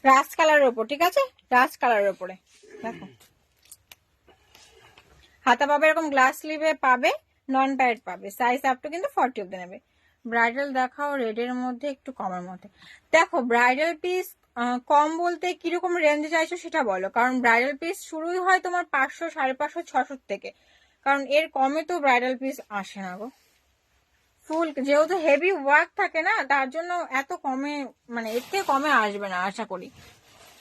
রাস্ট কালারের উপর, ঠিক আছে, রাস্ট কালারের উপরে। দেখো হাতা পাবে এরকম গ্লাস স্লিভে পাবে, নন প্যাড পাবে, সাইজ আপ টু কিন্তু 40 অব্দি নেবে। ব্রাইডাল দেখাও রেড এর মধ্যে, একটু কমের মধ্যে। দেখো ব্রাইডাল পিস কম বলতে কিরকম রেঞ্জে চাইছো সেটা বলো, কারণ ব্রাইডাল পিস শুরুই হয় তোমার 500, 550, 600 থেকে, কারণ এর কমে তো ব্রাইডাল পিস আসে না গো। ফুল যেহেতু হেভি ওয়ার্ক থাকে না, তার জন্য এত কমে, মানে এর থেকে কমে আসবে না আশা করি।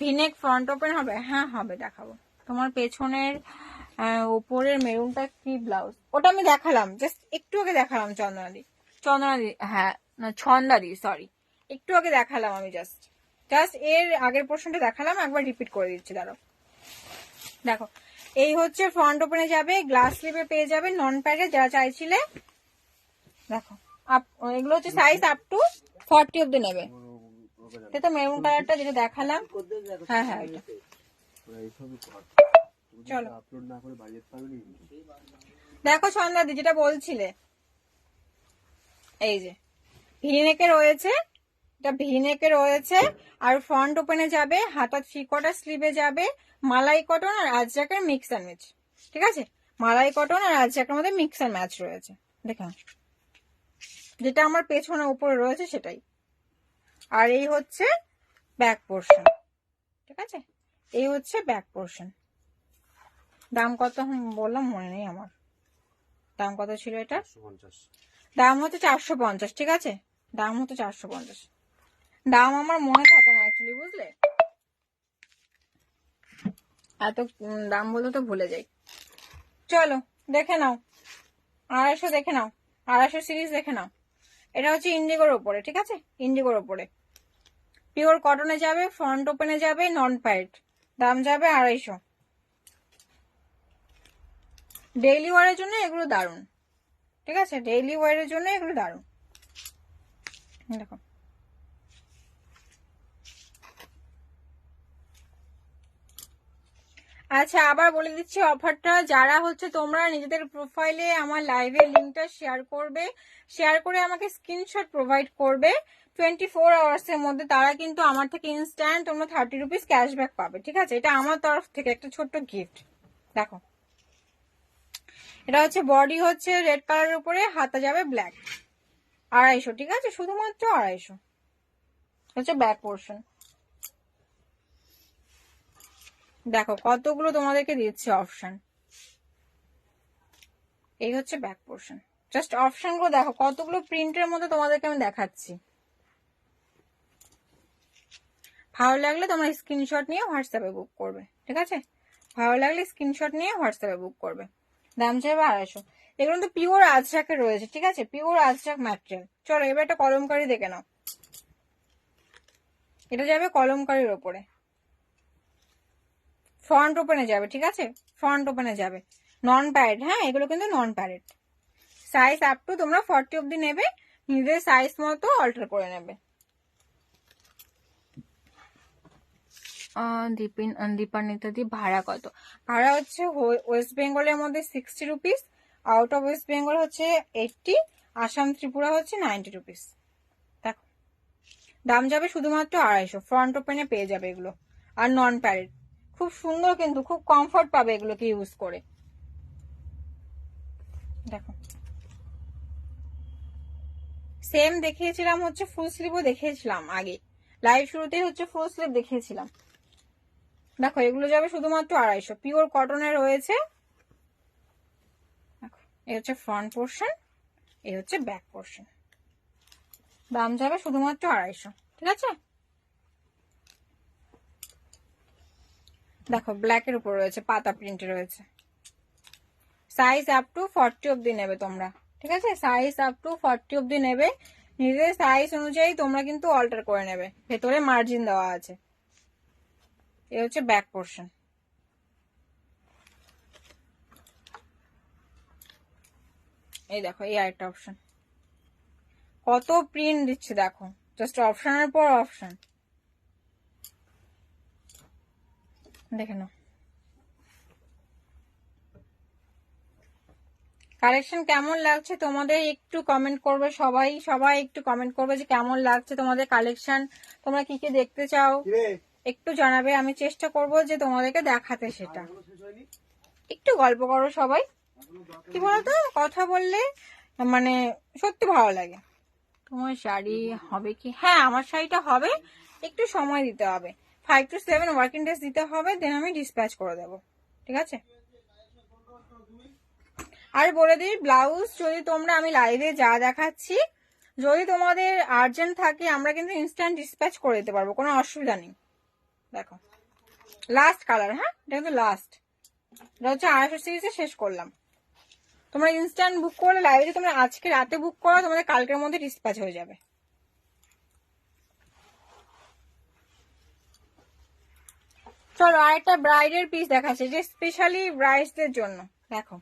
ভিনেক ফ্রন্ট ওপেন হবে, হ্যাঁ হবে, দেখাবো। তোমার পেছনের উপরের মেরুনটা কি ব্লাউজ, ওটা আমি দেখালাম, জাস্ট একটু আগে দেখালাম, চন্দনাদি, হ্যাঁ না ছন্দাদি, সরি, একটু আগে দেখালাম আমি, জাস্ট এর আগের পোর্শনটা দেখালাম, একবার রিপিট করে দিচ্ছি, দাঁড়াও। দেখো এই হচ্ছে ফ্রন্ট ওপেনে যাবে, গ্লাস স্লিভে পেয়ে যাবে, নন প্যাডে যা চাইছিলে। দেখো এগুলো হচ্ছে সাইজ আপ টু 40 অব্দি নেবে। তো মেরুন কালারটা যেটা দেখালাম, হ্যাঁ হ্যাঁ এটা। চলো দেখো সন্ধ্যাদি যেটা বলছিলে, এই যে ভিনেকে রয়েছে, এটা ভিনেকে রয়েছে, আর ফ্রন্ট ওপেনে যাবে, হাতা 3/4 স্লিভে যাবে, মালাই কটন আর আজরাকের মিক্স অ্যান্ড ম্যাচ, ঠিক আছে, মালাই কটন আর আজরাকের মধ্যে মিক্স অ্যান্ড ম্যাচ রয়েছে। দেখুন যেটা আমার পেছনে উপরে রয়েছে সেটাই। আর এই হচ্ছে ব্যাক পোর্শন, ঠিক আছে, এই হচ্ছে ব্যাক পোর্শন। দাম কত বললাম মনে নেই আমার, দাম কত ছিল এটা? 150। দাম হচ্ছে 450। ঠিক আছে, দাম হচ্ছে 450। দাম আমার মনে থাকে না অ্যাকচুয়ালি, বুঝলে, এত দাম বলে তো ভুলে যাই। চলো দেখে নাও, 250 দেখে নাও, 250 সিরিজ দেখে নাও। এটা হচ্ছে ইন্ডিগোর ওপরে, ঠিক আছে, ইন্ডিগোর ওপরে পিওর কটনে যাবে, ফ্রন্ট ওপেনে যাবে, নন প্যাড, দাম যাবে 250। ডেইলি ওয়ারের জন্য এগুলো দারুণ, ঠিক আছে, ডেইলি ওয়ারের জন্য এগুলো দারুণ। দেখো আচ্ছা, আবার বলে দিচ্ছি অফারটা, যারা হচ্ছে তোমরা নিজেদের প্রোফাইলে আমার লাইভের লিঙ্কটা শেয়ার করবে, শেয়ার করে আমাকে স্ক্রিনশট প্রোভাইড করবে 24 আওয়ার্স এর মধ্যে, তারা কিন্তু আমার থেকে ইনস্ট্যান্ট তোমরা 30 রুপিস ক্যাশব্যাক পাবে। ঠিক আছে, এটা আমার তরফ থেকে একটা ছোট্ট গিফট। দেখো এটা হচ্ছে বডি হচ্ছে রেড কালারের উপরে, হাতা যাবে ব্ল্যাক, 250। ঠিক আছে, শুধুমাত্র 250 হচ্ছে ব্যাক পোর্শন। দেখো কতগুলো তোমাদেরকে দিচ্ছে অপশন, এই হচ্ছে ব্যাক পোর্শন। জাস্ট অপশন গুলো দেখো কতগুলো প্রিন্টের মধ্যে তোমাদেরকে আমি দেখাচ্ছি। ভালো লাগলে তোমরা স্ক্রিনশট নিয়ে হোয়াটসঅ্যাপে বুক করবে। ঠিক আছে, ভালো লাগলে স্ক্রিনশট নিয়ে হোয়াটসঅ্যাপে বুক করবে। দাম চাইবে 250। এগুলো কিন্তু পিওর আজরাকে রয়েছে। ঠিক আছে, পিওর আজরাক ম্যাটেরিয়াল। চলো এবার একটা কলমকারি দেখে নাও, এটা যাবে কলমকারির ওপরে, ফ্রন্ট ওপেনে যাবে। ঠিক আছে, ফ্রন্ট ওপেনে যাবে, নন প্যারেড। হ্যাঁ, এগুলো কিন্তু নন প্যারেড। সাইজ আপ টু তোমরা 40 অব্দি নেবে, নিজের সাইজ মতো অল্টার করে নেবে। দীপান্বিতাদি ভাড়া কত? ভাড়া হচ্ছে ওয়েস্ট বেঙ্গলের মধ্যে 60 rupees, out of West Bengal হচ্ছে 80, আসাম ত্রিপুরা হচ্ছে 90 রুপিস। দেখো দাম যাবে শুধুমাত্র 250। ফ্রন্ট ওপেনে পেয়ে যাবে এগুলো, আর নন প্যারেড। খুব সুন্দর, কিন্তু খুব কমফর্ট পাবে এগুলোকে ইউজ করে। দেখো সেম দেখিয়েছিলাম হচ্ছে ফুল স্লিভও দেখিয়েছিলাম আগে, লাইভ শুরুতেই হচ্ছে ফুল স্লিভ দেখিয়েছিলাম। দেখো এগুলো যাবে শুধুমাত্র 250, পিওর কটনের রয়েছে। দেখো এই হচ্ছে ফ্রন্ট পোর্শন, এই হচ্ছে ব্যাক পোর্শন। দাম যাবে শুধুমাত্র 250। ঠিক আছে, দেখো ব্ল্যাকের উপর রয়েছে, পাতা প্রিন্টে রয়েছে। সাইজ আপ টু 40 অব্দি নেবে তোমরা। ঠিক আছে, সাইজ আপ টু 40 অব্দি নেবে, নিজেদের সাইজ অনুযায়ী তোমরা কিন্তু অল্টার করে নেবে, ভেতরে মার্জিন দেওয়া আছে। এই হচ্ছে ব্যাক পোর্শন। এই দেখো এই আরেকটা অপশন, কত প্রিন্ট দিচ্ছে দেখো, জাস্ট অপশনের পর অপশন। দেখে নাও কালেকশন কেমন লাগছে তোমাদের, একটু কমেন্ট করবে সবাই, সবাই একটু কমেন্ট করবে যে কেমন লাগছে তোমাদের কালেকশন, তোমরা কি কি দেখতে চাও একটু জানাবে, আমি চেষ্টা করব যে তোমাদেরকে দেখাতে। সেটা একটু গল্প করো সবাই, কি বলতো, কথা বললে মানে সত্যি ভালো লাগে। তোমার শাড়ি হবে কি? হ্যাঁ আমার শাড়িটা হবে, একটু সময় দিতে হবে, 5 to 7 ওয়ার্কিং ডেজ দিতে হবে, দেন আমি ডিসপ্যাচ করে দেবো। ঠিক আছে, আর বলে দিই ব্লাউজ যদি তোমরা, আমি লাইভে যা দেখাচ্ছি, যদি তোমাদের আর্জেন্ট থাকে আমরা কিন্তু ইনস্ট্যান্ট ডিসপ্যাচ করে দিতে পারবো, কোনো অসুবিধা নেই। দেখো লাস্ট কালার, হ্যাঁ এটা কিন্তু লাস্ট, এটা হচ্ছে 250 সিরিজে শেষ করলাম। তোমরা ইনস্ট্যান্ট বুক করলে, লাইভে যদি তোমরা আজকে রাতে বুক করো, তোমাদের কালকের মধ্যে ডিসপ্যাচ হয়ে যাবে। চলো আরেকটা ব্রাইডের পিস দেখাচ্ছে, যে স্পেশালি ব্রাইডসদের জন্য। দেখো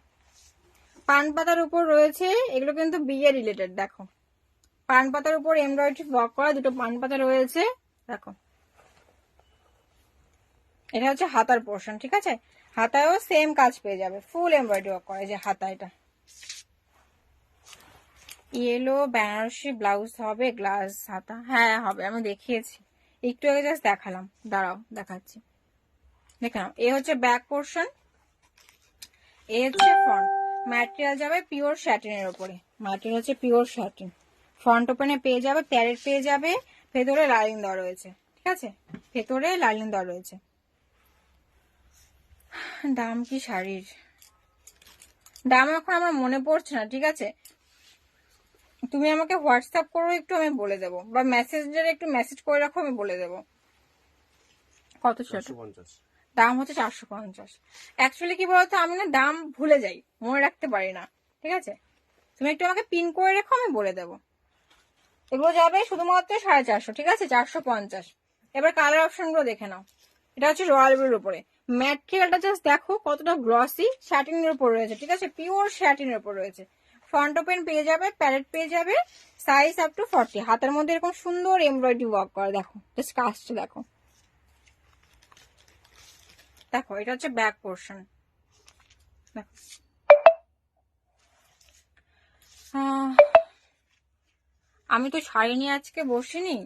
পান পাতার উপর রয়েছে, এগুলো কিন্তু বিয়ে রিলেটেড। দেখো পান পাতার উপর এমব্রয়ডারি ওয়ার্ক করা দুটো পান পাতা রয়েছে। দেখো এটা হচ্ছে হাতার পোর্শন। ঠিক আছে, হাতায়ও সেম কাজ পেয়ে যাবে, ফুল এমব্রয়ডারি ওয়ার্ক করা, যে হাতা। এটা ইয়েলো বেনারসি ব্লাউজ হবে, গ্লাস হাতা। হ্যাঁ হবে, আমি দেখিয়েছি একটু আগে, জাস্ট দেখালাম, দাঁড়াও দেখাচ্ছি। দেখে নাও, এ হচ্ছে ব্যাক পোর্শন, এ হচ্ছে ফ্রন্ট। ম্যাটেরিয়াল যাবে পিওর স্যাটিনের উপরে, ম্যাটেরিয়াল হচ্ছে পিওর স্যাটিন। ফ্রন্ট ওপেনে পেয়ে যাবে, প্যারেট পেয়ে যাবে, ভেতরে লাইনিং দেওয়া রয়েছে। ঠিক ঠিক আছে, ভেতরে লাইনিং দেওয়া রয়েছে। দাম কি শাড়ির দাম এখন আমার মনে পড়ছে না, ঠিক আছে, তুমি আমাকে হোয়াটসঅ্যাপ করো একটু, আমি বলে দেবো, বা মেসেঞ্জারে একটু মেসেজ করে রাখো, আমি বলে দেবো কত ছিল। 450। দাম হচ্ছে 450। অ্যাকচুয়ালি কি বলতো, আমি না দাম ভুলে যাই, মনে রাখতে পারি না, ঠিক আছে, তুমি একটু আমাকে পিন করে রেখো, আমি বলে দেবো। এগুলো যাবে শুধুমাত্র 450, ঠিক আছে, 450। এবার কালার অপশন গুলো দেখে নাও। এটা হচ্ছে রয়্যাল ব্লুর উপরে, ম্যাটেরিয়ালটা জাস্ট দেখো কতটা গ্লসি, স্যাটিনের উপর রয়েছে, ঠিক আছে, পিওর স্যাটিনের উপর রয়েছে। ফ্রন্ট ওপেন পেয়ে যাবে, প্যালেট পেয়ে যাবে, সাইজ আপ টু 40। হাতের মধ্যে এরকম সুন্দর এমব্রয়ডারি ওয়ার্ক করা, দেখো জাস্ট কাজটা দেখো। দেখো এটা হচ্ছে ব্যাক পোর্শন, দেখো। আমি তো শাড়ি নিয়ে আজকে বসিনি,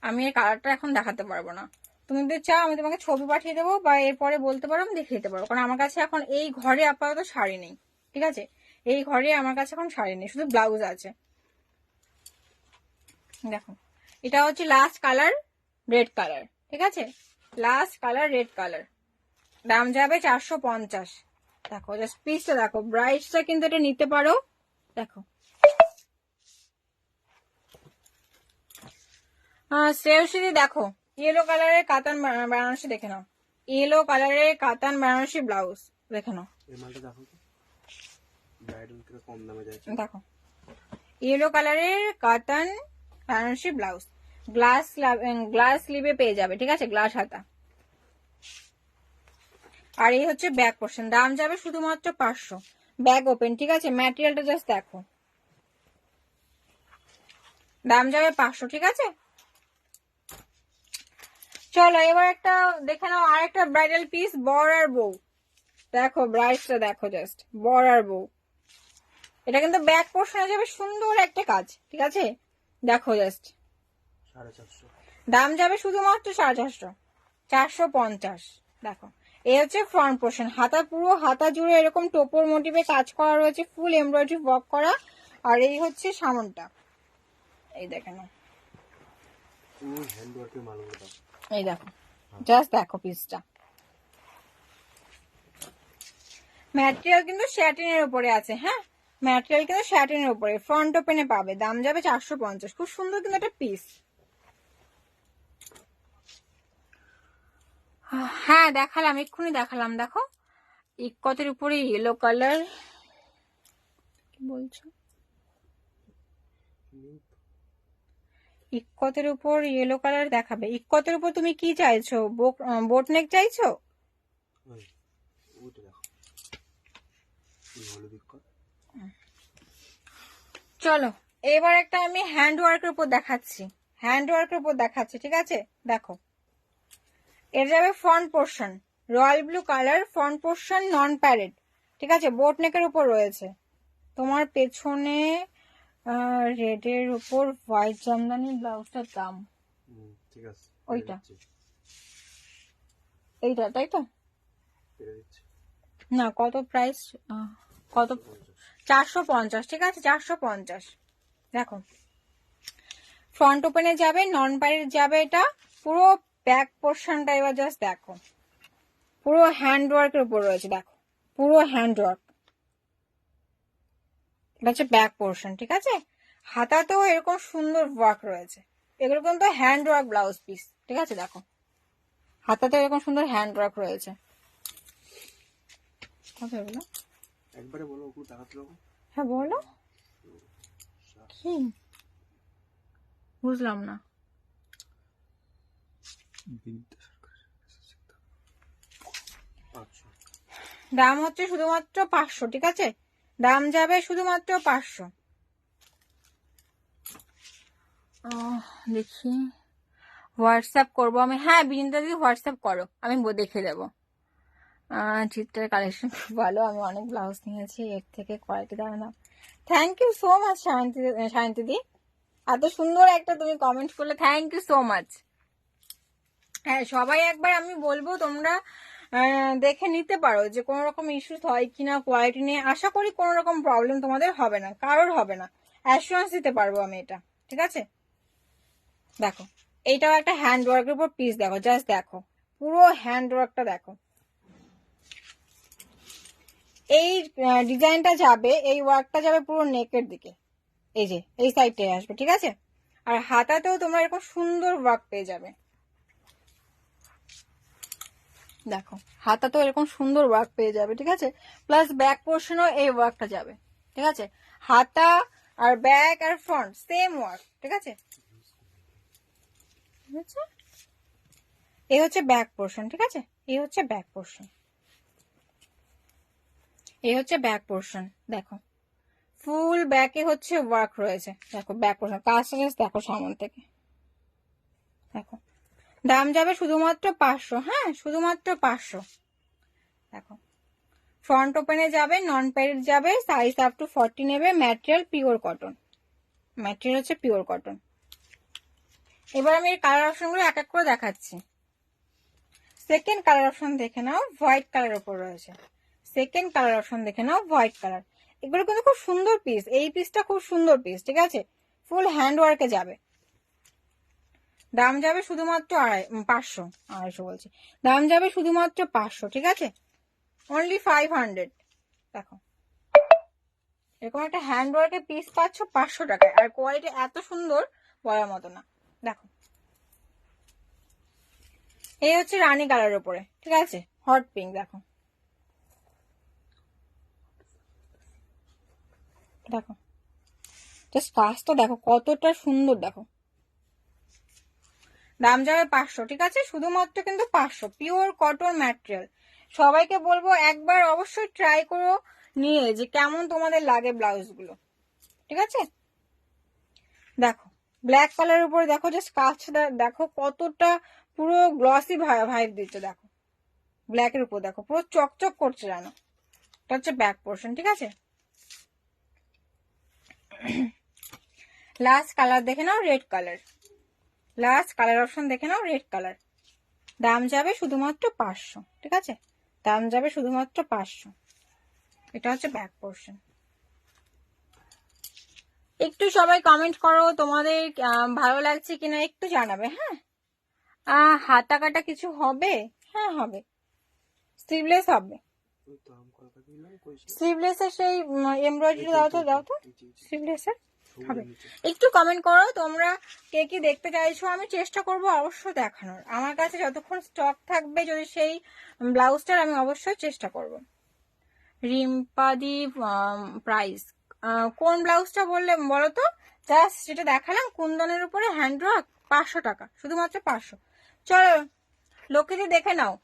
আমি এর কালারটা এখন দেখাতে পারবো না। তুমি যদি চাও আমি তোমাকে ছবি পাঠিয়ে দেবো, বা এরপরে বলতে পারো, আমি দেখিয়ে দিতে পারবো, কারণ আমার কাছে এখন এই ঘরে আপাতত শাড়ি নেই, ঠিক আছে, এই ঘরে আমার কাছে এখন শাড়ি নেই, শুধু ব্লাউজ আছে। দেখো এটা হচ্ছে লাস্ট কালার, রেড কালার, ঠিক আছে, লাস্ট কালার রেড কালার। দাম যাবে 450। দেখো জাস্ট পিসটা দেখো, ব্রাইটসটা কিন্তু এটা নিতে পারো, দেখো। শ্রেয়সী দেখো, ইয়েলো কালারের কাতান বেনারসি দেখে নাও, ইয়েলো কালারের কাতান বেনারসি ব্লাউজ দেখে নাও। এই মালটা দেখো তো, ব্রাইডাল থেকে কম দামে যায়। দেখো ইয়েলো কালারের কাতান বেনারসি ব্লাউজ, গ্লাস স্লিভে পেয়ে যাবে, ঠিক আছে, গ্লাস হাতা। আর এই হচ্ছে ব্যাক পোর্শন, দাম যাবে শুধুমাত্র 500। ব্যাগ ওপেন, ঠিক আছে, ম্যাটেরিয়ালটা জাস্ট দেখো, দাম যাবে 500, ঠিক আছে। চলো এবার একটা দেখে নাও, আর একটা ব্রাইডাল পিস, বর আর বউ। দেখো ব্রাইডটা দেখো, জাস্ট বর আর বউ। এটা কিন্তু ব্যাক পোর্শনে যাবে সুন্দর একটা কাজ, ঠিক আছে, দেখো জাস্ট। 450। দাম যাবে শুধুমাত্র 450, 450। দেখো এই হচ্ছে ফ্রন্ট পোর্শন, হাতা পুরো হাতা জুড়ে এরকম টোপর মোটিভে কাজ করা রয়েছে, ফুল এমব্রয়ডারি ওয়ার্ক করা। আর এই হচ্ছে সামনটা, এই দেখে নাও, ওই হ্যান্ড ওয়ার্কের মালগুলো দাও। এই দেখো জাস্ট দেখো পিসটা। ম্যাটেরিয়াল কিন্তু স্যাটিনের উপরে আছে, হ্যাঁ, ম্যাটেরিয়াল কিন্তু স্যাটিনের উপরে, ফ্রন্ট ওপেনে পাবে, দাম যাবে 450। খুব সুন্দর কিন্তু একটা পিস। হ্যাঁ দেখালাম, এক্ষুনি দেখালাম, দেখো ইকতের উপরে ইয়েলো কালার, কি বলছো, ইকতের উপর ইয়েলো কালার দেখাবে। ইকতের উপর তুমি কি চাইছো, বোট নেক চাইছো? ওইটা দেখো, হলুদ ইক্কত। চলো এবার একটা আমি হ্যান্ড ওয়ার্কের উপর দেখাচ্ছি, হ্যান্ড ওয়ার্কের উপর দেখাচ্ছি, ঠিক আছে, দেখো এর যাবে front portion, royal blue colour, front portion non padded, ঠিক আছে, বোট নেকের উপর রয়েছে। তোমার পেছনে রেডের উপর হোয়াইট জামদানি ব্লাউজটার দাম, ঠিক আছে, ওইটা এইটা, তাই তো, না কত প্রাইস, কত, 450, ঠিক আছে, 450। দেখো ফ্রন্ট ওপেনে যাবে, নন প্যারেড যাবে, এটা পুরো ব্যাক পোর্শনটা এবার জাস্ট দেখো, পুরো হ্যান্ড ওয়ার্কের উপর রয়েছে, দেখো পুরো হ্যান্ড ওয়ার্ক। এটা হচ্ছে ব্যাক পোর্শন, ঠিক আছে, হাতাতেও এরকম সুন্দর ওয়ার্ক রয়েছে, এগুলো কিন্তু হ্যান্ড ওয়ার্ক ব্লাউজ পিস, ঠিক আছে, দেখো হাতাতে এরকম সুন্দর হ্যান্ড ওয়ার্ক রয়েছে। কত এগুলো একবারে বলো, ওগুলো দেখাতে দেবো। হ্যাঁ বলো, কি বুঝলাম না। দাম হচ্ছে শুধুমাত্র 500, ঠিক আছে, দাম যাবে শুধুমাত্র 500। দেখি হোয়াটসঅ্যাপ করবো আমি, হ্যাঁ বিনিতা দিদি হোয়াটসঅ্যাপ করো, আমি দেখে দেবো। চিত্রের কালেকশন খুব ভালো, আমি অনেক ব্লাউজ নিয়েছি, এর থেকে কোয়ালিটি দাঁড়া না। থ্যাংক ইউ সো মাচ শান্তি দি, এত সুন্দর একটা তুমি কমেন্ট করলে, থ্যাংক ইউ সো মাচ। হ্যাঁ সবাই একবার আমি বলবো তোমরা দেখে নিতে পারো যে কোনো রকম ইস্যুস হয় কিনা কোয়ালিটি নিয়ে, আশা করি কোনো রকম প্রবলেম তোমাদের হবে না, কারোর হবে না, অ্যাসুরেন্স দিতে পারবো আমি এটা, ঠিক আছে। দেখো এইটাও একটা হ্যান্ড ওয়ার্কের উপর পিস, দেখো জাস্ট দেখো পুরো হ্যান্ড ওয়ার্কটা দেখো। এই ডিজাইনটা যাবে, এই ওয়ার্কটা যাবে পুরো নেকের দিকে, এই যে এই সাইডটায় আসবে, ঠিক আছে। আর হাতাতেও তোমরা এরকম সুন্দর ওয়ার্ক পেয়ে যাবে, দেখো হাতাতেও এরকম সুন্দর ওয়ার্ক পেয়ে যাবে, ঠিক আছে। প্লাস ব্যাক পোর্শনও এই ওয়ার্কটা যাবে, ঠিক আছে। হাতা আর ব্যাক আর ফ্রন্ট সেম ওয়ার্ক, ঠিক আছে। এই হচ্ছে ব্যাক পোর্শন, ঠিক আছে। এই হচ্ছে ব্যাক পোর্শন, এই হচ্ছে ব্যাক পোর্শন, দেখো ফুল ব্যাকে হচ্ছে ওয়ার্ক রয়েছে, দেখো ব্যাক পোর্শন কাজটা জাস্ট দেখো সামন থেকে, দেখো। দাম যাবে শুধুমাত্র 500, হ্যাঁ শুধুমাত্র 500। দেখো ফ্রন্ট ওপেনে যাবে, নন প্যারেড যাবে, সাইজ আপ টু 40 নেবে, ম্যাটেরিয়াল পিওর কটন, ম্যাটেরিয়াল হচ্ছে পিওর কটন। এবার আমি এর কালার অপশনগুলো এক এক করে দেখাচ্ছি। সেকেন্ড কালার অপশন দেখে নাও, হোয়াইট কালার উপর রয়েছে। সেকেন্ড কালার অপশন দেখে নাও, হোয়াইট কালার। এগুলো কিন্তু খুব সুন্দর পিস, এই পিসটা খুব সুন্দর পিস, ঠিক আছে। ফুল হ্যান্ড ওয়ার্কে যাবে, দাম যাবে শুধুমাত্র 500 বলছি, দাম যাবে শুধুমাত্র 500, ঠিক আছে। অনলি 500। দেখো এরকম একটা হ্যান্ড ওয়ার্কের পিস পাচ্ছ 500 টাকায়, আর কোয়ালিটি এত সুন্দর বলার মতো না। দেখো এই হচ্ছে রানী কালার উপরে, ঠিক আছে, হট পিঙ্ক, দেখো দেখো জাস্ট কাজটা দেখো কতটা সুন্দর, দেখো। দাম যাবে 500, ঠিক আছে, শুধুমাত্র কিন্তু 500, পিওর কটন ম্যাটেরিয়াল। সবাইকে বলবো একবার অবশ্যই ট্রাই করো নিয়ে, যে কেমন তোমাদের লাগে ব্লাউজ গুলো, ঠিক আছে। দেখো ব্ল্যাক কালারের উপরে দেখো জাস্ট কাজটা দেখো কতটা পুরো গ্লসি ভাইব দিচ্ছে, দেখো ব্ল্যাকের উপর দেখো পুরো চকচক করছে জানো। এটা হচ্ছে ব্যাক পোর্শন, ঠিক আছে। লাস্ট কালার দেখে নাও, red colour. Last colour option দেখে নাও, রেড কালার। দাম যাবে শুধুমাত্র 500, ঠিক আছে, দাম যাবে শুধুমাত্র 500। এটা হচ্ছে ব্যাক পোর্শন। একটু সবাই কমেন্ট করো তোমাদের ভালো লাগছে কিনা, একটু জানাবে, হ্যাঁ। হাতা কাটা কিছু হবে, হ্যাঁ হবে, স্লিভলেস হবে। স্লিভলেসের সেই এমব্রয়ডারি দাও তো, দাও তো স্লিভলেসের হবে। একটু কমেন্ট করো তোমরা কে কি দেখতে চাইছো, আমি চেষ্টা করব অবশ্য দেখানোর। আমার কাছে যতক্ষণ স্টক থাকবে যদি সেই ব্লাউজটার, আমি অবশ্যই চেষ্টা করব। রিম্পাদি প্রাইস কোন ব্লাউজটা বললে বলো তো, জাস্ট যেটা দেখালাম কুন্দনের উপরে হ্যান্ডওয়ার্ক, 500 টাকা, শুধুমাত্র 500। চলো লোকেদের দেখে নাও,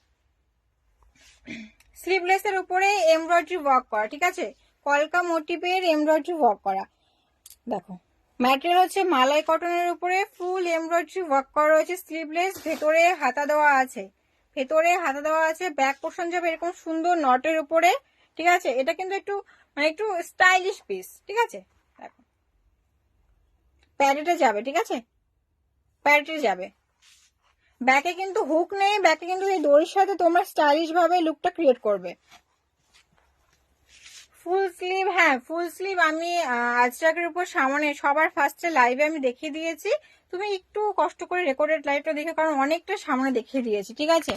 স্লিভলেসের উপরে এমব্রয়ডারি ওয়ার্ক করা, ঠিক আছে, কলকা মোটিভের এমব্রয়ডারি ওয়ার্ক করা। দেখো ম্যাটেরিয়াল হচ্ছে মালাই কটনের উপরে ফুল এমব্রয়ডারি ওয়ার্ক করা রয়েছে, স্লিভলেস, ভেতরে হাতা দেওয়া আছে, ভেতরে হাতা দেওয়া আছে। ব্যাক পোর্শন যাবে এরকম সুন্দর নটের উপরে, ঠিক আছে। এটা কিন্তু একটু মানে একটু স্টাইলিশ পিস, ঠিক আছে। দেখো প্যাডেটে যাবে, ঠিক আছে, প্যাডেটে যাবে। ব্যাকে কিন্তু হুক নেই, ব্যাকে কিন্তু এই দড়ির সাথে তোমরা স্টাইলিশ ভাবে লুকটা ক্রিয়েট করবে। ফুল স্লিভ, হ্যাঁ ফুল স্লিভ আমি আজরাকের উপর সামনে সবার ফার্স্টে লাইভে আমি দেখিয়ে দিয়েছি। তুমি একটু কষ্ট করে রেকর্ডেড লাইভটা দেখে, কারণ অনেকটা সামনে দেখিয়ে দিয়েছি, ঠিক আছে।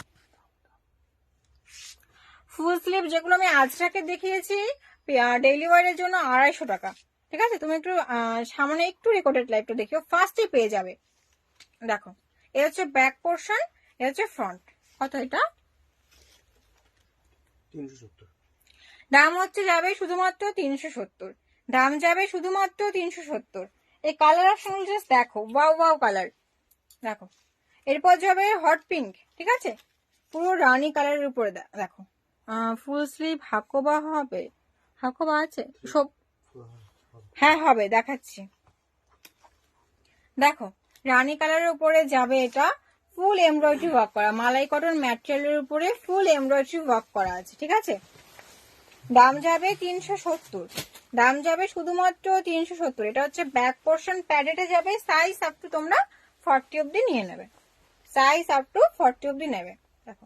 ফুল স্লিভ যেগুলো আমি আজরাকে দেখিয়েছি ডেইলি ওয়ারের জন্য 250 টাকা, ঠিক আছে। তুমি একটু সামনে একটু রেকর্ডেড লাইভটা দেখিও, ফার্স্টে পেয়ে যাবে। দেখো এ হচ্ছে ব্যাক পোর্শন, এ হচ্ছে ফ্রন্ট। কত এটা? 370। দাম হচ্ছে যাবে শুধুমাত্র 370, দাম যাবে শুধুমাত্র 370। এই কালার অপশন জাস্ট দেখো, ওয়াও ওয়াও কালার, দেখো। এরপর যাবে হট পিঙ্ক, ঠিক আছে, পুরো রানী কালারের উপরে দেখো। ফুল স্লিভ হাকোবা হবে, হাকোবা আছে সব, হ্যাঁ হবে, দেখাচ্ছি। দেখো রানী কালারের উপরে যাবে, এটা ফুল এমব্রয়ডারি ওয়ার্ক করা, মালাই কটন ম্যাটেরিয়ালের উপরে ফুল এমব্রয়ডারি ওয়ার্ক করা আছে, ঠিক আছে। দাম যাবে 370, দাম যাবে শুধুমাত্র 370। এটা হচ্ছে ব্যাক পোর্শন, প্যাডেটে যাবে, সাইজ আপ টু তোমরা 40 অব্দি নিয়ে নেবে, সাইজ আপ টু 40 অব্দি নেবে। দেখো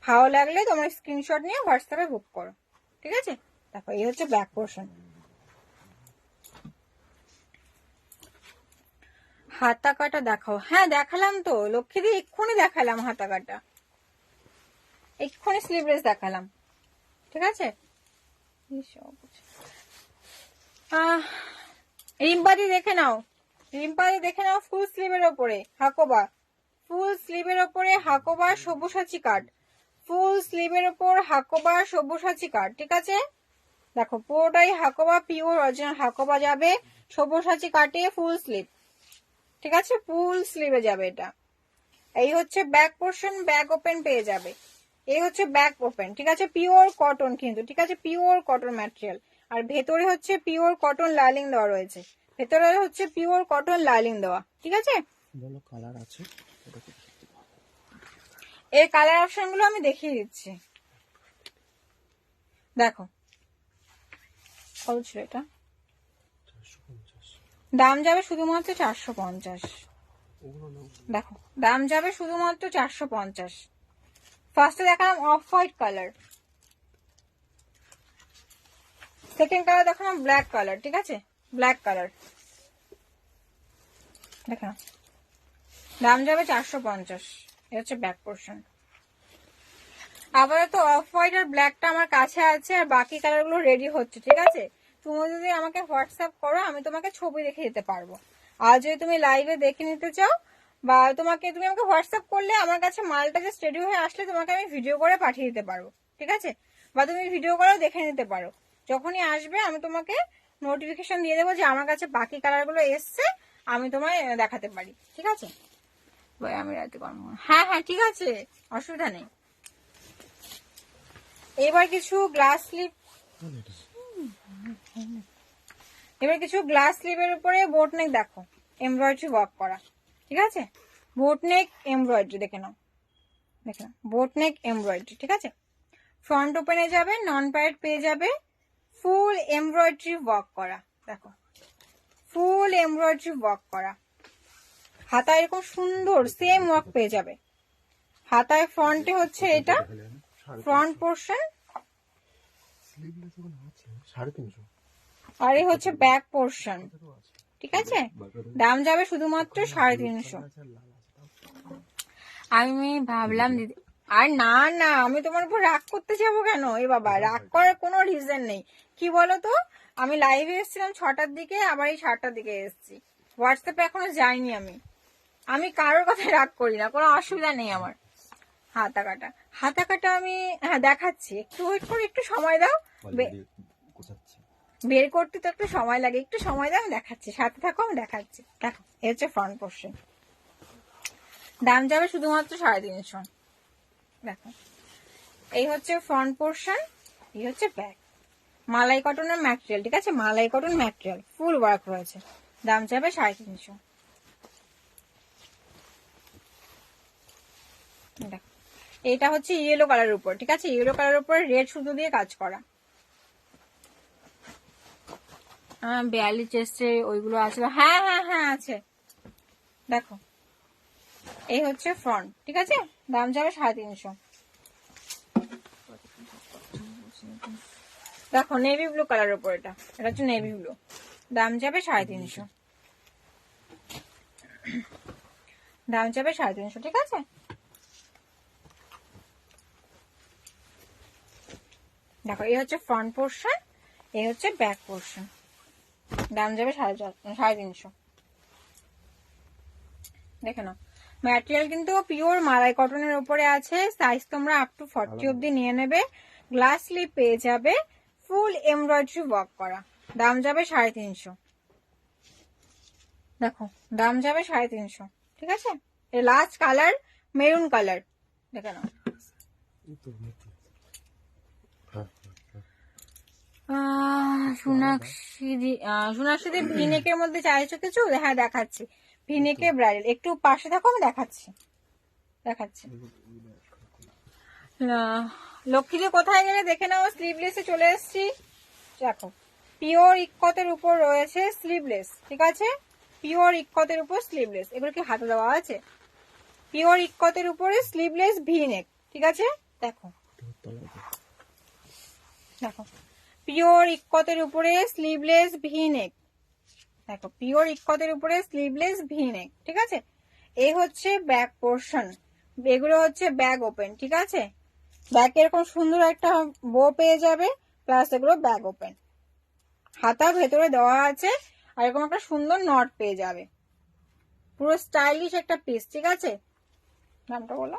ভালো লাগলে তোমরা স্ক্রিনশট নিয়ে হোয়াটসঅ্যাপে বুক করো, ঠিক আছে। দেখো এই হচ্ছে ব্যাক পোর্শন। হাতা কাটা দেখাও। হ্যাঁ দেখালাম তো লক্ষ্মীদি, এক্ষুনি দেখালাম হাতা কাটা, এক্ষুনি স্লিভলেস দেখালাম, ঠিক আছে। রিম্পাদি দেখে নাও, রিম্পাদি দেখে নাও, ফুল স্লিভের ওপরে হাকোবা, ফুল স্লিভের ওপরে হাকোবা সব্যসাচী কাট, ফুল স্লিভের ওপর হাকোবা সব্যসাচী কাট, ঠিক আছে। দেখো পুরোটাই হাকোবা, পিওর অরিজিনাল হাকোবা যাবে, সব্যসাচী কাটে ফুল স্লিভ, ঠিক আছে, ফুল স্লিভে যাবে এটা। এই হচ্ছে ব্যাক পোর্শন, ব্যাক ওপেন পেয়ে যাবে, এই হচ্ছে ব্যাক ওপেন, ঠিক আছে। পিওর কটন কিন্তু, ঠিক আছে, পিওর কটন ম্যাটেরিয়াল। আর ভেতরে হচ্ছে পিওর কটন লাইলিং দেওয়া রয়েছে, ভেতরে হচ্ছে পিওর কটন লাইলিং দেওয়া, ঠিক আছে। বলো কালার আছে? এর কালার অপশন গুলো আমি দেখিয়ে দিচ্ছি, দেখো কত ছিল এটা, 450। দাম যাবে শুধুমাত্র 450। ওগুলো নাও। দেখো দাম যাবে শুধুমাত্র 450। ফার্স্টে দেখালাম of white colour, second colour দেখালাম ব্ল্যাক কালার, ঠিক আছে, ব্ল্যাক কালার দেখো, দাম যাবে 450। এটা হচ্ছে ব্যাক পোর্শন। আপাতত অফ হোয়াইট আর ব্ল্যাকটা আমার কাছে আছে, আর বাকি কালার গুলো রেডি হচ্ছে, ঠিক আছে। তুমি যদি আমাকে হোয়াটসঅ্যাপ করো আমি তোমাকে ছবি দেখে দিতে পারবো, আর যদি তুমি লাইভে দেখে নিতে চাও বা তুমি আমাকে হোয়াটসঅ্যাপ করলে আমার কাছে মালটা যে রেডি হয়ে আসলে তোমাকে আমি ভিডিও করে পাঠিয়ে দিতে পারবো, ঠিক আছে। বা তুমি ভিডিও করেও দেখে নিতে পারো, যখনই আসবে আমি তোমাকে নোটিফিকেশন দিয়ে দেবো যে আমার কাছে বাকি কালার গুলো এসছে, আমি তোমায় দেখাতে পারি, ঠিক আছে। আমি রাতে কর্ম, হ্যাঁ হ্যাঁ ঠিক আছে, অসুবিধা নেই। এবার কিছু গ্লাস স্লিপ, এবার কিছু গ্লাস স্লিপের উপরে বোট নেক দেখো, এমব্রয়ডারি ওয়ার্ক করা, ঠিক আছে। বোট নেক এমব্রয়ডারি দেখে নাও, দেখে নাও, বোট নেক এমব্রয়ডারি, ঠিক আছে। ফ্রন্ট ওপেনে যাবে, নন প্যারেড পেয়ে যাবে, ফুল এমব্রয়ডারি ওয়ার্ক করা, দেখো ফুল এমব্রয়ডারি ওয়ার্ক করা, হাতায় এরকম সুন্দর সেম ওয়ার্ক পেয়ে যাবে। হাতায় ফ্রন্টে হচ্ছে এটা ফ্রন্ট পোর্শন, স্লিভলেস ওগুলো আছে 350। আর এই হচ্ছে ব্যাক পোর্শন, ঠিক আছে। দাম যাবে শুধুমাত্র 350। আমি ভাবলাম দিদি, আর না না আমি তোমার উপর রাগ করতে যাবো কেন, এ বাবা রাগ করার কোনো রিজন নেই। কি বলতো, আমি লাইভে এসেছিলাম 6টার দিকে, আবার এই 7টার দিকে এসেছি, হোয়াটসঅ্যাপে এখনো যাইনি। আমি কারোর কথায় রাগ করি না, কোনো অসুবিধা নেই আমার। হাতা কাটা, হাতা কাটা আমি হ্যাঁ দেখাচ্ছি, একটু ওয়েট করে, একটু সময় দাও, বের করতে তো একটু সময় লাগে, একটু সময় দাও, আমি দেখাচ্ছি, সাথে থাকো, আমি দেখাচ্ছি। দেখো এই হচ্ছে ফ্রন্ট পোর্শন, দাম যাবে শুধুমাত্র 350। দেখো এই হচ্ছে ফ্রন্ট পোর্শন, এই হচ্ছে ব্যাক, মালাই কটনের ম্যাটেরিয়াল, ঠিক আছে, মালাই কটন ম্যাটেরিয়াল, ফুল ওয়ার্ক রয়েছে, দাম যাবে 350। দেখো এটা হচ্ছে ইয়েলো কালারের উপর, ঠিক আছে, ইয়েলো কালারের উপর রেড সুতো দিয়ে কাজ করা। 42 এসছে, ওইগুলো আছে, হ্যাঁ হ্যাঁ হ্যাঁ আছে। দেখো এই হচ্ছে ফ্রন্ট, ঠিক আছে, দাম যাবে 350। দেখো নেভি ব্লু কালারের উপর, এটা হচ্ছে নেভি ব্লু, দাম যাবে 350, দাম যাবে 350, ঠিক আছে। দেখো এই হচ্ছে ফ্রন্ট পোর্শন, এই হচ্ছে ব্যাক পোর্শন, দাম যাবে 350। দেখে নাও ম্যাটেরিয়াল কিন্তু পিওর মালাই কটনের উপরে আছে, সাইজ তোমরা আপ টু 40 অব্দি নিয়ে নেবে। গ্লাস স্লিপ পেয়ে যাবে, ফুল এমব্রয়ডারি ওয়ার্ক করা, দাম যাবে 350। দেখো দাম যাবে 350, ঠিক আছে। এর লাস্ট কালার মেরুন কালার, দেখে নাও। সোনাক্ষী ভিনেকের মধ্যে চাইছো কিছু, হ্যাঁ দেখাচ্ছি, ভিনেকে ব্রাইডাল, একটু পাশে থাকো, আমি দেখাচ্ছি, দেখাচ্ছি। লক্ষ্মীজি কোথায় গেলে দেখে নাও, স্লিভলেসে চলে এসেছি। দেখো পিওর ইক্কতের উপর রয়েছে স্লিভলেস, ঠিক আছে, পিওর ইক্কতের উপর স্লিভলেস, এগুলো কি হাতে দেওয়া আছে, পিওর ইক্কতের উপরে স্লিভলেস ভি নেক, ঠিক আছে। দেখো দেখো পিওর ইক্কতের উপরে স্লিভলেস ভি নেক, দেখো পিওর ইক্কতের উপরে স্লিভলেস ভি নেক, ঠিক আছে। এই হচ্ছে ব্যাক পোর্শন, এগুলো হচ্ছে ব্যাগ ওপেন, ঠিক আছে। ব্যাকে এরকম সুন্দর একটা বো পেয়ে যাবে, প্লাস এগুলো ব্যাগ ওপেন, হাতা ভেতরে দেওয়া আছে, আর এরকম একটা সুন্দর নট পেয়ে যাবে। পুরো স্টাইলিশ একটা পিস, ঠিক আছে। দামটা বলো,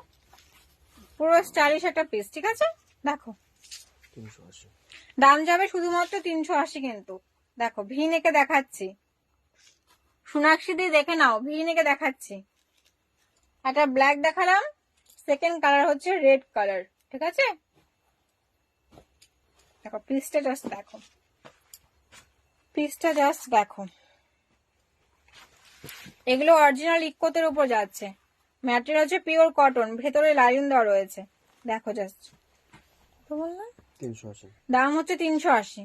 পুরো স্টাইলিশ একটা পিস, ঠিক আছে। দেখো 380। দাম যাবে শুধুমাত্র 380 কিন্তু। দেখো ভি নেকে দেখাচ্ছি, সোনাক্ষী দিয়ে দেখে নাও, ভি নেকে দেখাচ্ছি। একটা ব্ল্যাক দেখালাম, সেকেন্ড কালার হচ্ছে রেড কালার, ঠিক আছে। দেখো পিসটা জাস্ট দেখো, পিসটা জাস্ট দেখো। এগুলো অরিজিনাল ইক্কোতের উপর যাচ্ছে, ম্যাটেরিয়াল হচ্ছে পিওর কটন, ভেতরে লাইন দেওয়া রয়েছে। দেখো জাস্ট, তো বললাম 380। দাম হচ্ছে 380।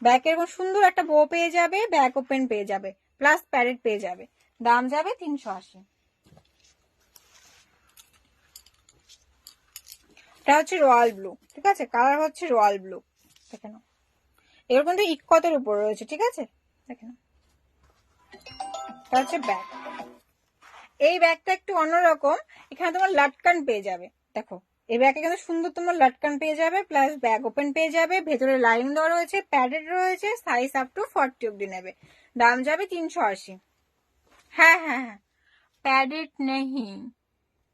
ব্যাক এরকম সুন্দর একটা বো পেয়ে যাবে, ব্যাক ওপেন পেয়ে যাবে, প্লাস প্যারেট পেয়ে যাবে। দাম যাবে 380। এটা হচ্ছে রয়্যাল ব্লু, ঠিক আছে, কালার হচ্ছে রয়্যাল ব্লু, দেখে নাও। এগুলো কিন্তু ইক্কতের উপর রয়েছে, ঠিক আছে, দেখে নাও। এটা হচ্ছে ব্যাগ। এই ব্যাগটা একটু অন্যরকম, এখানে তোমার লাটকান পেয়ে যাবে। দেখো এই ব্যাগে কিন্তু সুন্দর তোমার লাটকান পেয়ে যাবে, প্লাস ব্যাগ ওপেন পেয়ে যাবে, ভেতরে লাইন দেওয়া রয়েছে, প্যাডেড রয়েছে, সাইজ আপ টু 40 অব্দি নেবে। দাম যাবে 380। হ্যাঁ হ্যাঁ হ্যাঁ, প্যাডেড নেই,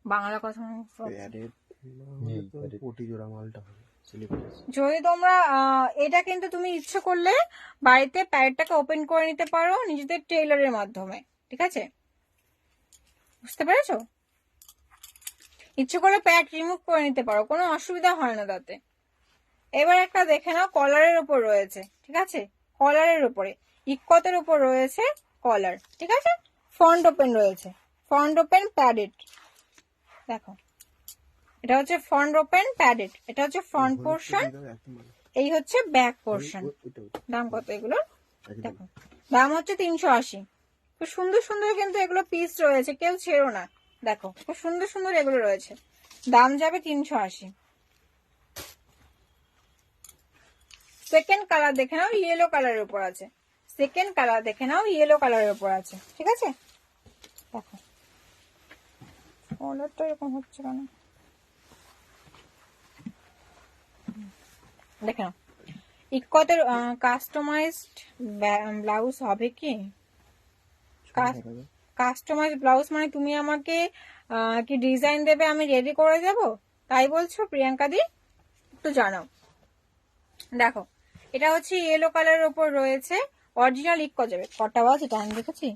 বাংলা কথা প্যারেড মানে তো 40 জোড়া মালটা হবে সিলিকনের। যদি তোমরা এটা কিন্তু তুমি ইচ্ছে করলে বাড়িতে প্যাডটাকে ওপেন করে নিতে পারো নিজেদের টেইলরের মাধ্যমে, ঠিক আছে, বুঝতে পেরেছো। ইচ্ছে করলে প্যাড রিমুভ করে নিতে পারো, কোনো অসুবিধা হয় না তাতে। এবার একটা দেখে নাও, কলারের উপর রয়েছে, ঠিক আছে, কলারের উপরে ইক্কতের উপর রয়েছে কলার, ঠিক আছে। ফ্রন্ট ওপেন রয়েছে, ফ্রন্ট ওপেন প্যাডেড। দেখো এটা হচ্ছে ফ্রন্ট ওপেন প্যাডেড, এটা হচ্ছে ফ্রন্ট পোর্শন, এই হচ্ছে ব্যাক পোর্শন। দাম কত এগুলো? দেখো দাম হচ্ছে 380। খুব সুন্দর সুন্দর কিন্তু এগুলো পিস রয়েছে, কেউ ছেড়ো না। দেখো খুব সুন্দর সুন্দর এগুলো রয়েছে, দাম যাবে 380। সেকেন্ড কালার দেখে নাও, ইয়েলো কালারের উপর আছে। সেকেন্ড কালার দেখে নাও, ইয়েলো কালারের উপর আছে, ঠিক আছে। দেখো কালারটা এরকম হচ্ছে কেন, দেখে নাও। ইক্কতের কাস্টমাইজড ব্লাউজ হবে কি? কাস্টমাইজ ব্লাউজ মানে তুমি আমাকে কি ডিজাইন দেবে, আমি রেডি করে দেব, তাই বলছো প্রিয়াঙ্কা দি? একটু জানাও। দেখো এটা হচ্ছে ইয়েলো কালারের উপর রয়েছে, অরিজিনাল ইক্কো যাবে। কটা বাজে টাইম দেখেছি,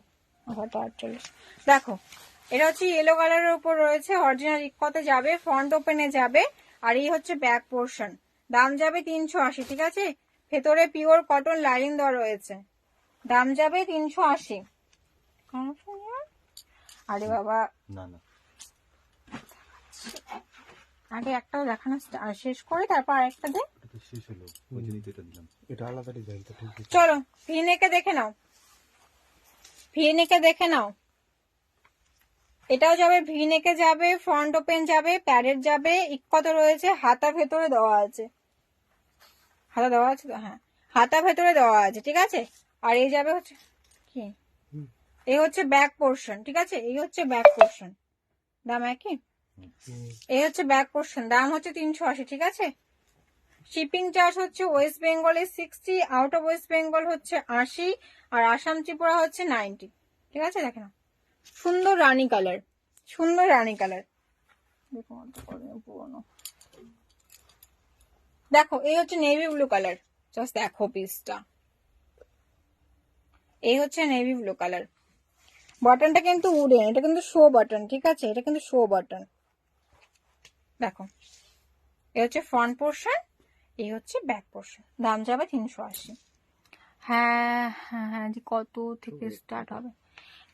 48। দেখো এটা হচ্ছে ইয়েলো কালারের উপর রয়েছে, অরিজিনাল ইক্কোতে যাবে, ফ্রন্ট ওপেনে যাবে, আর এই হচ্ছে ব্যাক পোর্শন। দাম যাবে 380, ঠিক আছে। ভেতরে পিওর কটন লাইনিং দেওয়া রয়েছে, দাম যাবে 380। আরে বাবা না না, আগে একটাও দেখানো শেষ করে তারপর আরেকটা দে। এটা শেষ হলো, ওই জন্যই তো এটা দিলাম। এটা আলাদা ডিজাইন তো, ঠিক আছে। চলো ভি নেকে দেখে নাও, ভি নেকে দেখে নাও। এটাও যাবে ভি নেকে যাবে, ফ্রন্ট ওপেন যাবে, প্যারেড যাবে, ইক্কতে রয়েছে, হাতা ভেতরে দেওয়া আছে, হাতা দেওয়া আছে তো, হ্যাঁ হাতা ভেতরে দেওয়া আছে, ঠিক আছে। আর এই যাবে হচ্ছে কি, এই হচ্ছে ব্যাক পোর্শন, ঠিক আছে, এই হচ্ছে ব্যাক পোর্শন, দাম একই। এই হচ্ছে ব্যাক পোর্শন, দাম হচ্ছে 380, ঠিক আছে। শিপিং চার্জ হচ্ছে ওয়েস্ট বেঙ্গলে 60, আউট অফ ওয়েস্ট বেঙ্গল হচ্ছে 80, আর আসাম ত্রিপুরা হচ্ছে 90, ঠিক আছে। দেখে না সুন্দর রানী কালার, সুন্দর রানী কালার। দেখো এই হচ্ছে নেভি ব্লু কালার, জাস্ট দেখো পিসটা, এই হচ্ছে নেভি ব্লু কালার। বাটনটা কিন্তু উডেন, এটা কিন্তু শো বাটন, ঠিক আছে, এটা কিন্তু শো বাটন। দেখো এই হচ্ছে ফ্রন্ট পোর্শন, এই হচ্ছে ব্যাক পোর্শন, দাম যাবে 380। হ্যাঁ হ্যাঁ হ্যাঁ, কত থেকে স্টার্ট হবে?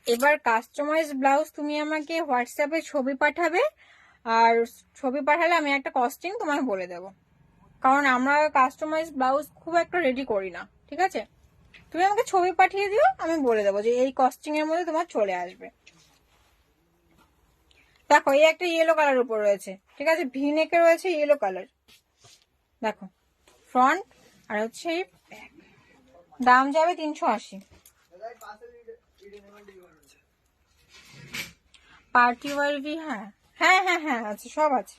এবার কাস্টমাইজ ব্লাউজ তুমি আমাকে হোয়াটসঅ্যাপে ছবি পাঠাবে, আর ছবি পাঠালে আমি একটা কস্টিং তোমাকে বলে দেবো, কারণ আমরা কাস্টমাইজ ব্লাউজ খুব একটা রেডি করি না, ঠিক আছে। তুমি আমাকে ছবি পাঠিয়ে দিও, আমি বলে দেবো যে এই কস্টিং এর মধ্যে তোমার চলে আসবে। দেখো এই একটা ইয়েলো কালার উপর রয়েছে, ঠিক আছে, ভি নেকে রয়েছে ইয়েলো কালার। দেখো ফ্রন্ট আর হচ্ছে ব্যাক, দাম যাবে 380। পার্টি ওয়ার ভি, হ্যাঁ হ্যাঁ হ্যাঁ হ্যাঁ আছে, সব আছে।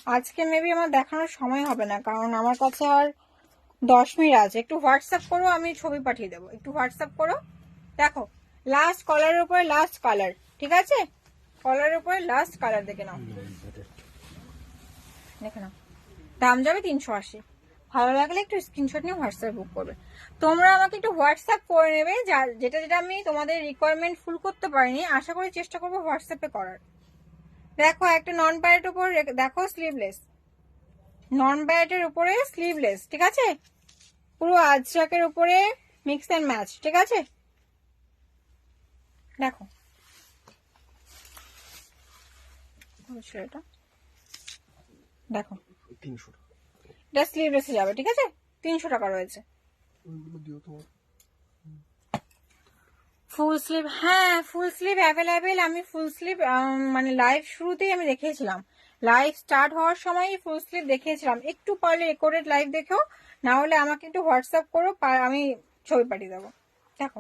আজকে মেবি আমার দেখানোর সময় হবে না, কারণ আমার কাছে আর 10 মিনিট আছে। একটু হোয়াটসঅ্যাপ করো, আমি ছবি পাঠিয়ে দেবো, একটু হোয়াটসঅ্যাপ করো। দেখো লাস্ট কলারের উপরে লাস্ট কালার, ঠিক আছে? কলারের উপরে লাস্ট কালার দেখে নাও, দেখে নাও। দাম যাবে 380। ভালো লাগলে একটু স্ক্রিনশট নিয়ে হোয়াটসঅ্যাপ বুক করবে। তোমরা আমাকে একটু হোয়াটসঅ্যাপ করে নেবে, যেটা যেটা আমি তোমাদের রিকোয়ারমেন্ট ফুল করতে পারিনি, আশা করি চেষ্টা করবো হোয়াটসঅ্যাপে করার। দেখো একটা নন প্যারেটের উপর দেখো স্লিভলেস, নন প্যারেটের উপরে স্লিভলেস, ঠিক আছে? পুরো আজরাকের উপরে মিক্স এন্ড ম্যাচ, ঠিক আছে? দেখো এটা, দেখো 300 টাকা। এটা স্লিভলেসে যাবে, ঠিক আছে? 300 টাকা রয়েছে। ওইগুলো দিও তোমার। ফুল স্লিভ, হ্যাঁ ফুল স্লিভ অ্যাভেলেবেল। আমি ফুল স্লিভ মানে লাইভ শুরুতেই আমি দেখিয়েছিলাম, লাইভ স্টার্ট হওয়ার সময় ফুল স্লিভ দেখিয়েছিলাম। একটু পারলে রেকর্ডেড লাইভ দেখো, না হলে আমাকে একটু হোয়াটসঅ্যাপ করো, আমি ছবি পাঠিয়ে দেবো। দেখো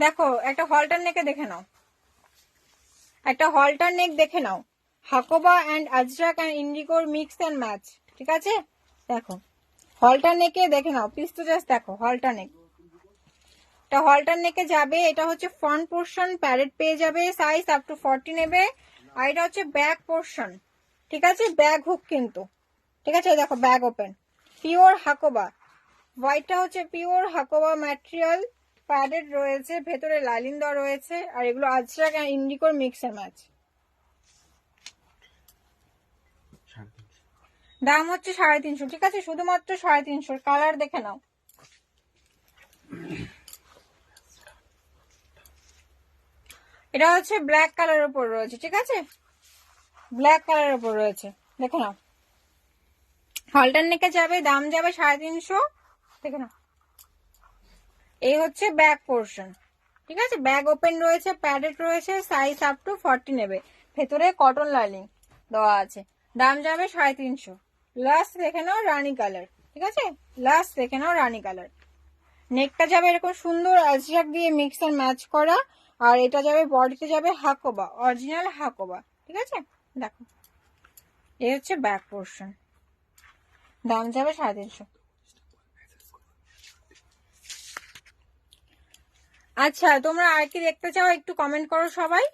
দেখো একটা হলটার নেকে দেখে নাও, একটা হলটার নেক দেখে নাও, হাকোবা অ্যান্ড আজরাক অ্যান্ড ইন্ডিগোর মিক্স অ্যান্ড ম্যাচ, ঠিক আছে? দেখো হলটার নেকে দেখে নাও, পিস তো জাস্ট দেখো হলটার নেক। এটা হলটার নেকে যাবে, এটা হচ্ছে ফ্রন্ট পোর্শন, প্যারেট পেয়ে যাবে, সাইজ আপ টু 40 নেবে। আর এটা হচ্ছে ব্যাক পোর্শন, ঠিক আছে? ব্যাগ হুক কিন্তু, ঠিক আছে? দেখো ব্যাগ ওপেন, পিওর হাকোবা, হোয়াইটটা হচ্ছে পিওর হাকোবা ম্যাটেরিয়াল, প্যাডেড রয়েছে, ভেতরে লাইলিন দেওয়া রয়েছে। আর এগুলো আজরাক আর ইন্ডিকোর মিক্স এন্ড ম্যাচ। দাম হচ্ছে 350, ঠিক আছে? শুধুমাত্র 350। কালার দেখে নাও, এটা হচ্ছে ব্ল্যাক কালারের উপর রয়েছে, ঠিক আছে? ব্ল্যাক কালারের উপর রয়েছে, দেখে নাও। হলটার নেকে যাবে, দাম যাবে 350, দেখে নাও। এই হচ্ছে ব্যাক পোর্শন, ঠিক আছে? ব্যাগ ওপেন রয়েছে, প্যাডেড রয়েছে, সাইজ আপ টু 40 নেবে, ভেতরে কটন লাইনিং দেওয়া আছে। দাম যাবে 350। লাস্ট দেখে নাও রানী কালার, ঠিক আছে? লাস্ট দেখে নাও রানী কালার। নেকটা যাবে এরকম সুন্দর আজরাক দিয়ে মিক্স এন্ড ম্যাচ করা, আর এটা যাবে বডিতে যাবে হাকোবা, অরিজিনাল হাকোবা, ঠিক আছে? দেখো এই হচ্ছে ব্যাক পোর্শন, দাম যাবে 350। আচ্ছা তোমরা আর কি দেখতে চাও একটু কমেন্ট করো সবাই।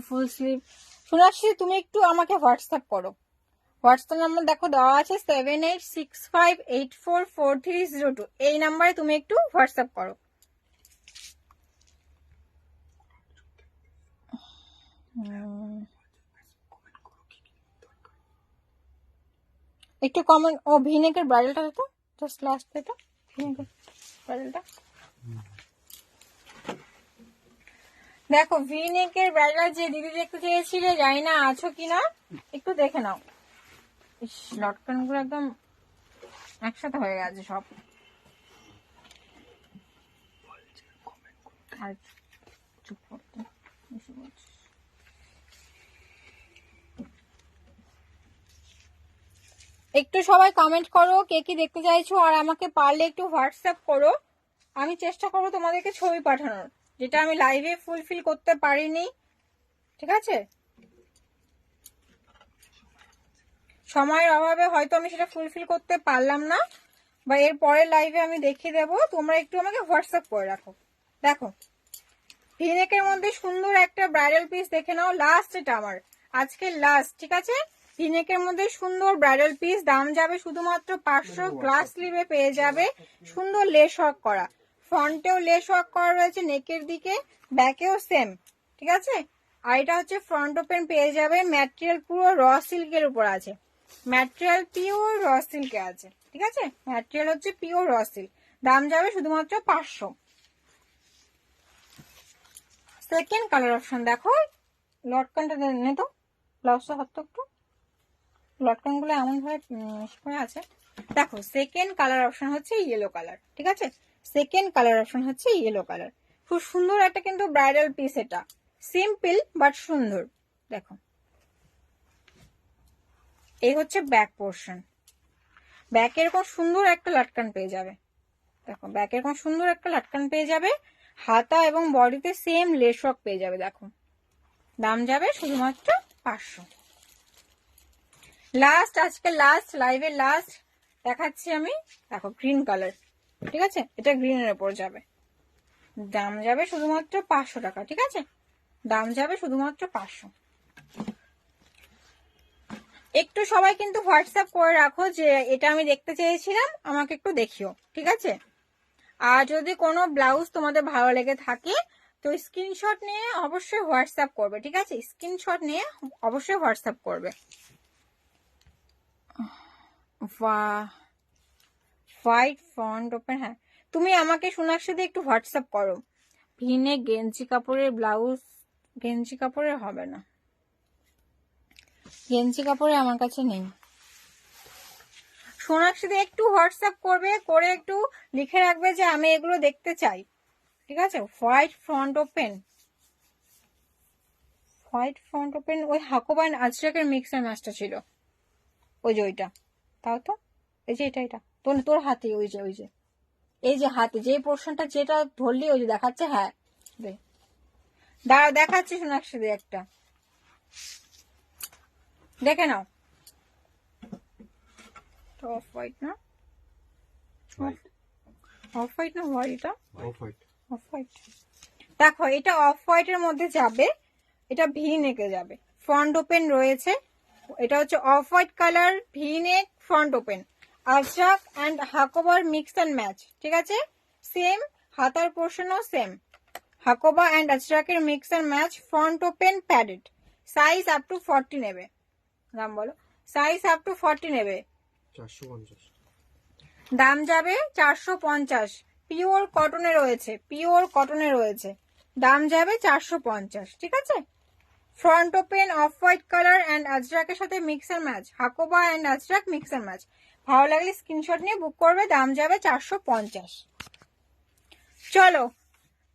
ফুল স্লিভ, সোনাক্ষী তুমি একটু আমাকে হোয়াটসঅ্যাপ করো। হোয়াটসঅ্যাপ নাম্বার দেখো দেওয়া আছে 7865844302, এই নাম্বারে তুমি একটু হোয়াটসঅ্যাপ করো। একটু কমেন্ট, ও ভিনেকের ব্রাইডালটা দিত, জাস্ট লাস্ট এটা ভিনেকের ব্রাইডালটা দেখো। ভিনেকের ব্রাইডাল যে দিদি দেখতে চেয়েছিলে, জানি না আছো কিনা, একটু দেখে নাও। ইস লটকন গুলো একদম একসাথে হয়ে গেছে সব। আর চুপ করতে বেশি বলছিস। একটু সবাই কমেন্ট করো কে কি দেখতে চাইছো, আর আমাকে পারলে একটু হোয়াটসঅ্যাপ করো, আমি চেষ্টা করবো তোমাদেরকে ছবি পাঠানোর, যেটা আমি লাইভে ফুলফিল করতে পারিনি, ঠিক আছে? সময়ের অভাবে হয়তো আমি সেটা ফুলফিল করতে পারলাম না, বা এর পরের লাইভে আমি দেখিয়ে দেবো। তোমরা একটু আমাকে হোয়াটসঅ্যাপ করে রাখো। দেখো ভিনেকের মধ্যে সুন্দর একটা ব্রাইডাল পিস দেখে নাও, লাস্ট এটা আমার আজকে লাস্ট, ঠিক আছে? ভিনেকের মধ্যে সুন্দর ব্রাইডাল পিস, দাম যাবে শুধুমাত্র 500। গ্লাস স্লিভে পেয়ে যাবে, সুন্দর লেস ওয়ার্ক করা, ফ্রন্টেও লেস ওয়ার্ক করা রয়েছে, নেকের দিকে, ব্যাকেও সেম, ঠিক আছে? আর এটা হচ্ছে ফ্রন্ট ওপেন পেয়ে যাবে, ম্যাটেরিয়াল পুরো র সিল্কের উপর আছে, ম্যাটেরিয়াল পিওর র সিল্কে আছে, ঠিক আছে? ম্যাটেরিয়াল হচ্ছে পিওর র সিল্ক, দাম যাবে শুধুমাত্র 500। সেকেন্ড কালার অপশন দেখো, লটকানটা নে তো, ব্লাউজটা হাত তো একটু, লটকান গুলো এমন ভাবে করে আছে। দেখো সেকেন্ড কালার অপশন হচ্ছে ইয়েলো কালার, ঠিক আছে? সেকেন্ড কালার অপশন হচ্ছে ইয়েলো কালার, খুব সুন্দর একটা কিন্তু ব্রাইডাল পিস, এটা সিম্পল বাট সুন্দর। দেখো এই হচ্ছে ব্যাক পোর্শন, ব্যাক এরকম সুন্দর একটা লটকান পেয়ে যাবে, দেখো ব্যাকে এরকম সুন্দর একটা লাটকান পেয়ে যাবে, হাতা এবং বডিতে সেম লেস ওয়ার্ক পেয়ে যাবে। দেখো দাম যাবে শুধুমাত্র 500। লাস্ট, আজকে লাস্ট, লাইভের লাস্ট দেখাচ্ছি আমি। দেখো গ্রিন কালার, ঠিক আছে, এটা গ্রিনের উপর যাবে, দাম যাবে শুধুমাত্র 500 টাকা। ঠিক আছে, দাম যাবে শুধুমাত্র 500। একটু সবাই কিন্তু হোয়াটসঅ্যাপ করে রাখো যে এটা আমি দেখতে চেয়েছিলাম, আমাকে একটু দেখিও, ঠিক আছে। আর যদি কোনো ব্লাউজ তোমাদের ভালো লেগে থাকে তো স্ক্রিনশট নিয়ে অবশ্যই হোয়াটসঅ্যাপ করবে, ঠিক আছে, স্ক্রিনশট নিয়ে অবশ্যই হোয়াটসঅ্যাপ করবে। হোয়াইট ফন্ট ওপেন, হ্যাঁ তুমি আমাকে সোনাক্ষী দিয়ে একটু হোয়াটসঅ্যাপ করো। ভিনে গেঞ্জি কাপড়ের ব্লাউজ, গেঞ্জি কাপড়ের হবে না, গেঞ্জি কাপড়ে আমার কাছে নেই। সোনাক্ষী দিয়ে একটু হোয়াটসঅ্যাপ করবে, করে একটু লিখে রাখবে যে আমি এগুলো দেখতে চাই, ঠিক আছে। White front open, white front open ওই হাকোবান আজরাকের মিক্সার ম্যাচটা ছিল, ওই যে ওইটা, তাও তো এই যে এটা, এটা তোর তোর হাতে ওই যে এই যে হাতে যে পোর্শনটা যেটা ধরলি ওই যে দেখাচ্ছে, হ্যাঁ দাঁড়া দেখাচ্ছি সোনাক্ষী দিয়ে একটা, দেখে নাও। অফ হোয়াইট না, অফ হোয়াইট না হোয়াইট, এটা অফ হোয়াইট, অফ হোয়াইট। দেখো এটা অফ হোয়াইটের মধ্যে যাবে, এটা ভি নেকে যাবে, ফ্রন্ট ওপেন রয়েছে, এটা হচ্ছে off white colour, V neck, front open, ajrak and হাকোবার মিক্স অ্যান্ড ম্যাচ, ঠিক আছে। সেম হাতার পোর্শনও সেম, হাকোবা অ্যান্ড আজরাকের mix and match, front open padded, size up to 40 নেবে। দাম বলো, সাইজ আপ টু 40 নেবে, 450। দাম যাবে 450। পিওর কটনে রয়েছে, পিওর কটনে রয়েছে, দাম যাবে 450, ঠিক আছে। Front open off white colour and আজরাকের সাথে mix and match, hakoba and ajrak mix and match. ভালো লাগলে স্ক্রিনশট নিয়ে বুক করবে, দাম যাবে 450। চলো,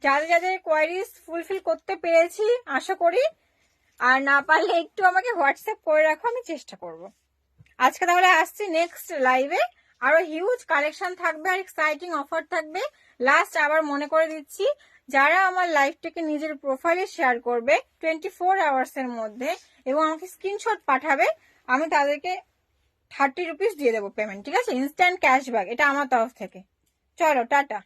যাদের যাদের কোয়ারিজ ফুলফিল করতে পেরেছি আশা করি, আর না পারলে একটু আমাকে হোয়াটসঅ্যাপ করে রাখো, আমি চেষ্টা করব। আজকে তাহলে আসছি নেক্সট লাইভে, আরো হিউজ কালেকশন থাকবে আর এক্সাইটিং অফার থাকবে। লাস্ট আবার মনে করে দিচ্ছি, যারা আমার লাইভটাকে নিজের প্রোফাইলে শেয়ার করবে 24 আওয়ার্স এর মধ্যে এবং আমাকে স্ক্রিনশট পাঠাবে, আমি তাদেরকে 30 রুপিস দিয়ে দেবো পেমেন্ট, ঠিক আছে, ইনস্ট্যান্ট ক্যাশব্যাক, এটা আমার তরফ থেকে। চলো টাটা।